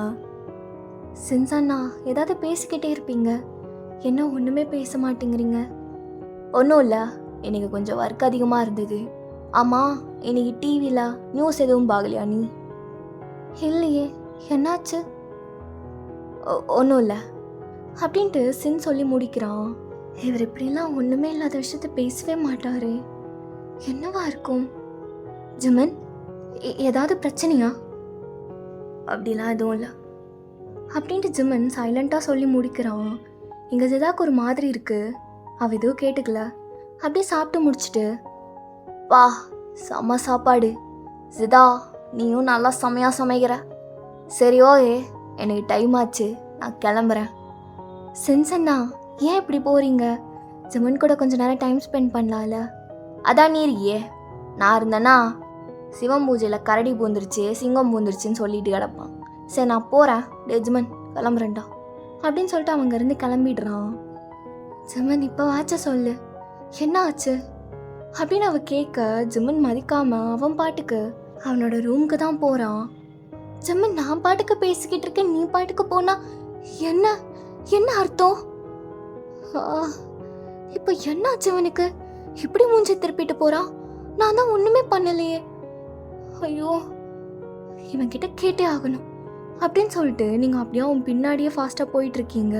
சென்ஸண்ணா, ஏதாவது பேசிக்கிட்டே இருப்பீங்க, என்ன ஒன்றுமே பேச மாட்டேங்கிறீங்க? ஒன்றும் இல்லை, எனக்கு கொஞ்சம் ஒர்க் அதிகமாக இருந்தது. ஆமாம், இன்னைக்கு டிவியில் நியூஸ் எதுவும் பார்க்கலையா நீ? இல்லையே, என்னாச்சு? ஒன்றும் இல்லை அப்படின்ட்டு சின் சொல்லி முடிக்கிறான். இவர் இப்படிலாம் ஒன்றுமே இல்லாத விஷயத்த பேசவே மாட்டாரு. என்னவா இருக்கும்? ஜிமன், ஏதாவது பிரச்சனையா? அப்படிலாம் எதுவும் இல்லை அப்படின்ட்டு ஜிமன் சைலண்ட்டாக சொல்லி முடிக்கிறான். இங்கே ஜிதாக்கு ஒரு மாதிரி இருக்குது. அவள் எதுவும் கேட்டுக்கல. அப்படியே சாப்பிட்டு முடிச்சுட்டு, வா செம்ம சாப்பாடு ஜிதா, நீயும் நல்லா செமையாக சமைக்கிற. சரி ஓகே, எனக்கு டைம் ஆச்சு, நான் கிளம்புறேன். சென்சண்ணா, ஏன் இப்படி போகிறீங்க? ஜிமன் கூட கொஞ்சம் நேரம் டைம் ஸ்பெண்ட் பண்ணலாம்ல? அதான் நீ இருக்கியே, நான் இருந்தேன்னா சிவம் பூஜையில் கரடி பூந்துருச்சு சிங்கம் பூந்துருச்சுன்னு சொல்லிட்டு கிடப்பான். சரி நான் போகிறேன், டே ஜிமன் கிளம்புறேன்டா அப்படின்னு சொல்லிட்டு அவங்க இருந்து கிளம்பிடுறான். ஜிமன் இப்போ ஆச்ச சொல்லு, என்ன ஆச்சு அப்படின்னு அவ கேட்க, ஜிமன் மதிக்காம அவன் பாட்டுக்கு அவனோட ரூமுக்கு தான் போகிறான். ஜிமன், நான் பாட்டுக்கு பேசிக்கிட்டு இருக்கேன், நீ பாட்டுக்கு போனா என்ன அர்த்தம்? இப்போ என்னாச்சு அவனுக்கு? இப்படி மூஞ்சி திருப்பிட்டு போகிறான். நான் தான் ஒன்றுமே பண்ணலையே. ஐயோ, இவன்கிட்ட கேட்டே ஆகணும் அப்படின்னு சொல்லிட்டு நீங்கள் அப்படியே அவன் பின்னாடியே ஃபாஸ்ட்டாக போயிட்டுருக்கீங்க.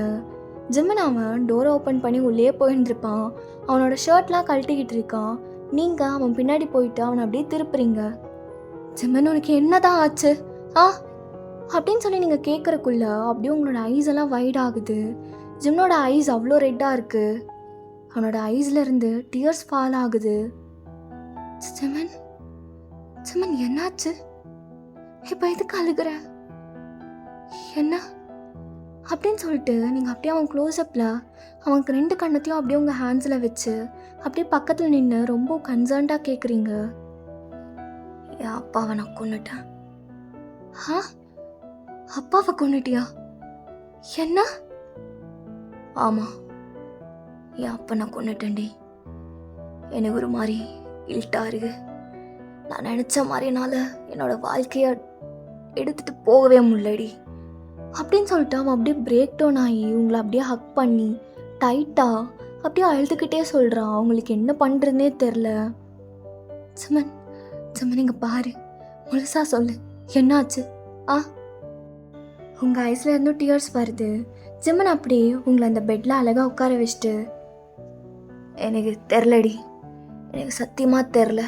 ஜிம்மன் அவன் டோரை ஓப்பன் பண்ணி உள்ளே போயிருந்துருப்பான். அவனோட ஷர்ட்லாம் கழட்டிக்கிட்டு இருக்கான். நீங்கள் அவன் பின்னாடி போயிட்டு அவனை அப்படியே திருப்புறீங்க. ஜிம்மன், உனக்கு என்னதான் ஆச்சு ஆ அப்படின்னு சொல்லி நீங்கள் கேட்குறக்குள்ள அப்படியே உங்களோட ஐஸ் எல்லாம் வைட் ஆகுது. ஜிம்மனோட ஐஸ் அவ்வளோ ரெட்டாக இருக்குது. அவனோட ஐஸ்லேருந்து டியர்ஸ் ஃபால் ஆகுது. ஜிம்மன், ஜிம்மன் என்னாச்சு? இப்போ எதுக்கு அழுகிற? என்ன அப்படின்னு சொல்லிட்டு நீங்கள் அப்படியே அவன் க்ளோஸ்அப்பில் அவனுக்கு 2 கண்ணத்தையும் அப்படியே உங்கள் ஹேண்ட்ஸில் வச்சு அப்படியே பக்கத்தில் நின்று ரொம்ப கன்சர்ன்டாக கேட்குறீங்க. என் அப்பாவை நான் கொன்னுட்டேன். ஆ, அப்பாவை கொன்னுட்டியா? என்ன? ஆமாம், என் அப்பா நான் கொன்னுட்டேன்டி. எனக்கு ஒரு மாதிரி இல்ட்டா இருக்கு. நான் நினச்ச மாதிரினால என்னோட வாழ்க்கையை எடுத்துகிட்டு போகவே முடியலடி அப்படின்னு சொல்லிட்டு அவன் அப்படியே பிரேக் டவுன் ஆகி உங்களை அப்படியே ஹக் பண்ணி டைட்டாக அப்படியே அழுதுகிட்டே சொல்கிறான். அவங்களுக்கு என்ன பண்ணுறதுனே தெரில. ஜிம்மன், ஜிம்மன் இங்கே பாரு, முழுசா சொல்லு, என்னாச்சு? ஆ, உங்கள் ஐஸில் இருந்தும் டியர்ஸ் வருது. ஜிம்மன் அப்படியே உங்களை அந்த பெட்டில் அழகாக உட்கார வச்சுட்டு, எனக்கு தெரிலடி, எனக்கு சத்தியமாக தெரில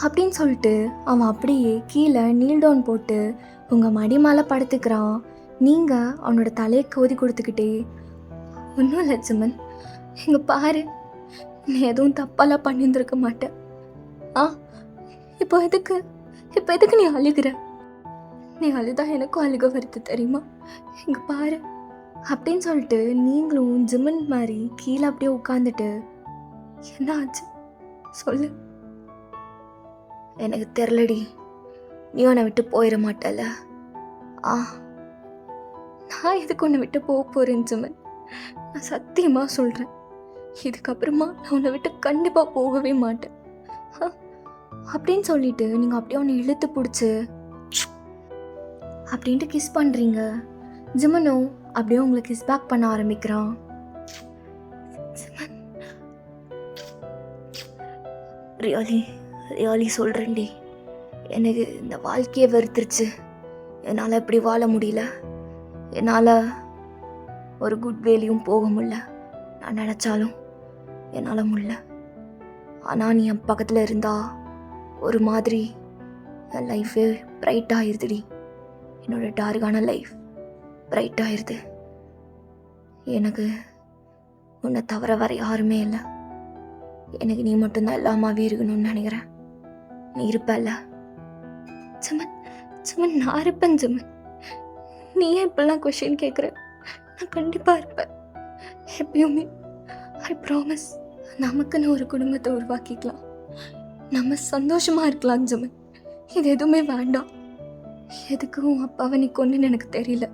அப்படின்னு சொல்லிட்டு அவன் அப்படியே கீழே நீல் டவுன் போட்டு உங்கள் மடி மேலே படுத்துக்கிறான். நீங்கள் அவனோட தலையை கோதி கொடுத்துக்கிட்டே, ஒன்றும் இல்லை ஜிம்மன், இங்கே பாரு, நீ எதுவும் தப்பாலாம் பண்ணியிருந்துருக்க மாட்டேன். ஆ, இப்போ எதுக்கு நீ அழுகிற? நீ அழுதா எனக்கும் அழுக வருது தெரியுமா? இங்கே பாரு அப்படின்னு சொல்லிட்டு நீங்களும் ஜிம்மன் மாதிரி கீழே அப்படியே உட்காந்துட்டு, என்ன ஆச்சு சொல்லு. எனக்கு தெரிலடி, நீ உன்னை விட்டு போயிட மாட்டல. ஆ, நான் எதுக்கு உன்னை விட்டு போக போகிறேன் ஜிம்மன்? நான் சத்தியமாக சொல்கிறேன், இதுக்கப்புறமா நான் உன்னை விட்டு கண்டிப்பாக போகவே மாட்டேன் அப்படின்னு சொல்லிட்டு நீங்கள் அப்படியே உன்னை இழுத்து பிடிச்சி அப்படின்ட்டு கிஸ் பண்ணுறீங்க. ஜிம்மனும் அப்படியே உங்களை கிஸ் பேக் பண்ண ஆரம்பிக்கிறான். ஜிம்மன், ரியாலி சொல்கிறேன்டி, எனக்கு இந்த வாழ்க்கையை வெறுத்துருச்சு. என்னால் இப்படி வாழ முடியல. என்னால் ஒரு குட் வேலையும் போக முடியல. நான் நினச்சாலும் என்னால் முடியல. ஆனால் நீ என் பக்கத்தில் இருந்தா ஒரு மாதிரி என் லைஃபே பிரைட் ஆகிருதுடி. என்னோடய டார்க்கான லைஃப் பிரைட் ஆகிருது. எனக்கு உன்னை தவிர வர யாருமே இல்லை. எனக்கு நீ மட்டும்தான் எல்லாமாவே இருக்கணும்னு நினைக்கிறேன். நீ இருப்பல்ல? ஜிம்மன், ஜிம்மன், நான் இருப்பேன் ஜிம்மன். நீ ஏன் இப்பெல்லாம் கொஷின் கேட்குற? நான் கண்டிப்பாக இருப்பேன் எப்பயுமே. I promise. நமக்குன்னு ஒரு குடும்பத்தை உருவாக்கிக்கலாம். நம்ம சந்தோஷமாக இருக்கலாம் ஜிம்மன். இது எதுவுமே வேண்டாம். எதுக்கு உன் அப்பாவை நீ கொண்டுன்னு எனக்கு தெரியல.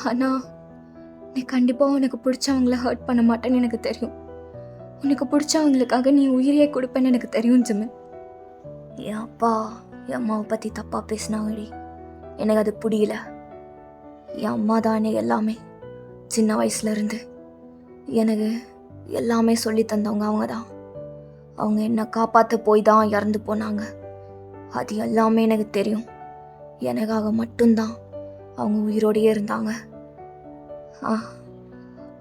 ஆனால் நீ கண்டிப்பாக உனக்கு பிடிச்சவங்கள ஹர்ட் பண்ண மாட்டேன்னு எனக்கு தெரியும். உனக்கு பிடிச்சவங்களுக்காக நீ உயிரியே கொடுப்பேன்னு எனக்கு தெரியும் ஜிம்மன். என் அப்பா என் அம்மாவை பற்றி தப்பாக பேசினாங்கடி. எனக்கு அது பிடிக்கல. என் அம்மா தானே எல்லாமே. சின்ன வயசுலேருந்து எனக்கு எல்லாமே சொல்லி தந்தவங்க அவங்க தான். அவங்க என்னை காப்பாற்ற போய் தான் இறந்து போனாங்க. அது எல்லாமே எனக்கு தெரியும். எனக்காக மட்டும்தான் அவங்க உயிரோடையே இருந்தாங்க.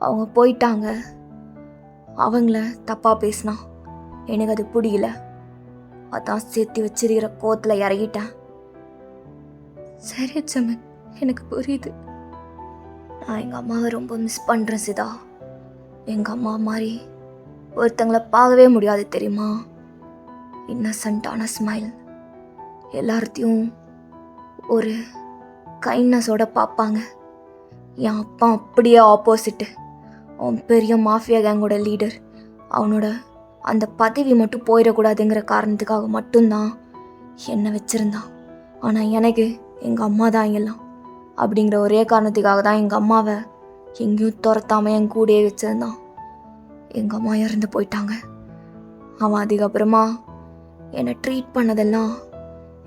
அவங்க போயிட்டாங்க. அவங்கள தப்பாக பேசினா எனக்கு அது பிடிக்கல. அதான் சேர்த்து வச்சிருக்கிற கோத்தில் இறங்கிட்டேன். சரி ஜிம்மன், எனக்கு புரியுது. நான் எங்கள் அம்மாவை ரொம்ப மிஸ் பண்ணுறேன் சிதா. எங்கள் அம்மா மாதிரி ஒருத்தங்களை பார்க்கவே முடியாது தெரியுமா? இன்னசென்ட்டான ஸ்மைல், எல்லார்த்தையும் ஒரு கைண்ட்னஸோட பார்ப்பாங்க. என் அப்பா அப்படியே ஆப்போசிட்டு. அவன் பெரிய மாஃபியா கேங்கோட லீடர். அவனோட அந்த பதவி மட்டும் போயிடக்கூடாதுங்கிற காரணத்துக்காக மட்டும்தான் என்னை வச்சுருந்தான். ஆனால் எனக்கு எங்கள் அம்மா தான் எல்லாம். அப்படிங்கிற ஒரே காரணத்துக்காக தான் எங்கள் அம்மாவை எங்கேயும் துரத்தாமல் என் கூடயே வச்சுருந்தான். எங்கள் அம்மா இறந்து போயிட்டாங்க. அவன் அதுக்கப்புறமா என்னை ட்ரீட் பண்ணதெல்லாம்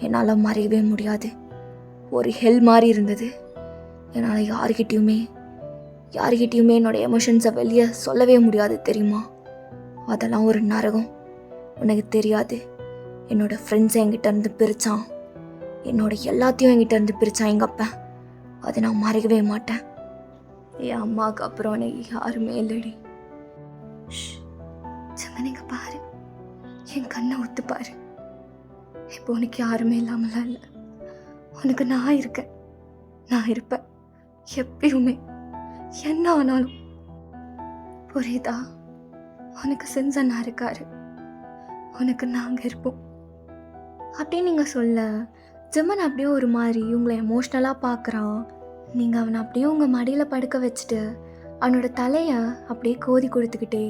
என்னால் மறையவே முடியாது. ஒரு ஹெல் மாதிரி இருந்தது. என்னால் யார்கிட்டையுமே என்னோடய எமோஷன்ஸை வெளியே சொல்லவே முடியாது தெரியுமா? அதெல்லாம் ஒரு நரகம். உனக்கு தெரியாது. என்னோடய ஃப்ரெண்ட்ஸை என்கிட்ட இருந்து பிரித்தான், என்னோட எல்லாத்தையும் என்கிட்ட இருந்து பிரித்தான் எங்கள் அப்பா. அதை நான் மறைக்கவே மாட்டேன். என் அம்மாவுக்கு அப்புறம் எனக்கு யாருமே இல்லடி. ஜமனிங்க பாரு, என் கண்ணை ஒத்து பாரு. இப்போ உனக்கு யாருமே இல்லாமலாம் இல்லை, உனக்கு நான் இருக்கேன், நான் இருப்பேன் எப்பயுமே, என்ன ஆனாலும். புரியுதா? உனக்கு செஞ்ச நான் இருக்காரு, உனக்கு நாங்கள் இருப்போம் அப்படின்னு நீங்கள் சொல்ல ஜெமன் அப்படியே ஒரு மாதிரி உங்களை எமோஷ்னலாக பார்க்குறான். நீங்கள் அவனை அப்படியே உங்கள் மடியில் படுக்க வச்சுட்டு அவனோட தலையை அப்படியே கோதி கொடுத்துக்கிட்டே,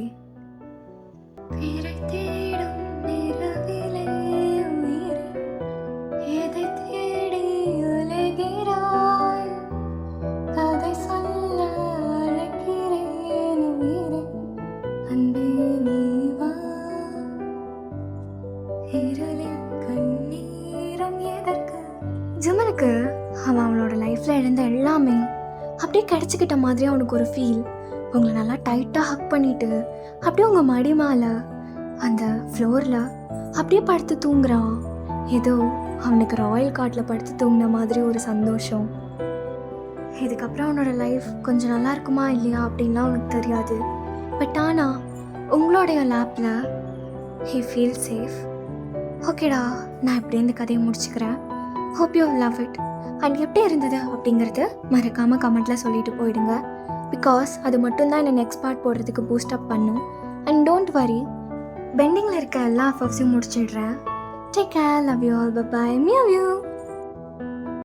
ஜெமனுக்கு அவன் அவனோட லைஃப்பில் இழந்த எல்லாமே அப்படியே கிடச்சிக்கிட்ட மாதிரி அவனுக்கு ஒரு ஃபீல். உங்களை நல்லா டைட்டாக ஹக் பண்ணிட்டு அப்படியே உங்கள் மடி மேலே அந்த ஃப்ளோரில் அப்படியே படுத்து தூங்குறான். ஏதோ அவனுக்கு ராயல் காட்டில் படுத்து தூங்கின மாதிரி ஒரு சந்தோஷம். இதுக்கப்புறம் அவனோட லைஃப் கொஞ்சம் நல்லா இருக்குமா இல்லையா அப்படின்லாம் அவனுக்கு தெரியாது. பட் ஆனால் உங்களுடைய லேப்பில் ஹீ ஃபீல் சேஃப். ஓகேடா, நான் இப்படி இந்த கதையை முடிச்சுக்கிறேன். Hope you love it. And எப்படி இருந்தது அப்படிங்கிறது மறக்காமல் கமெண்ட்டில் சொல்லிட்டு போயிடுங்க. பிகாஸ் அது மட்டும்தான் என்னை நெக்ஸ்ட் பார்ட் போடுறதுக்கு பூஸ்டப் பண்ணும். அண்ட் டோன்ட் வரி, பெண்டிங்கில் இருக்க எல்லா எஃபர்ட்ஸையும் முடிச்சிடுறேன். Take care, love you all, bye bye, meow you.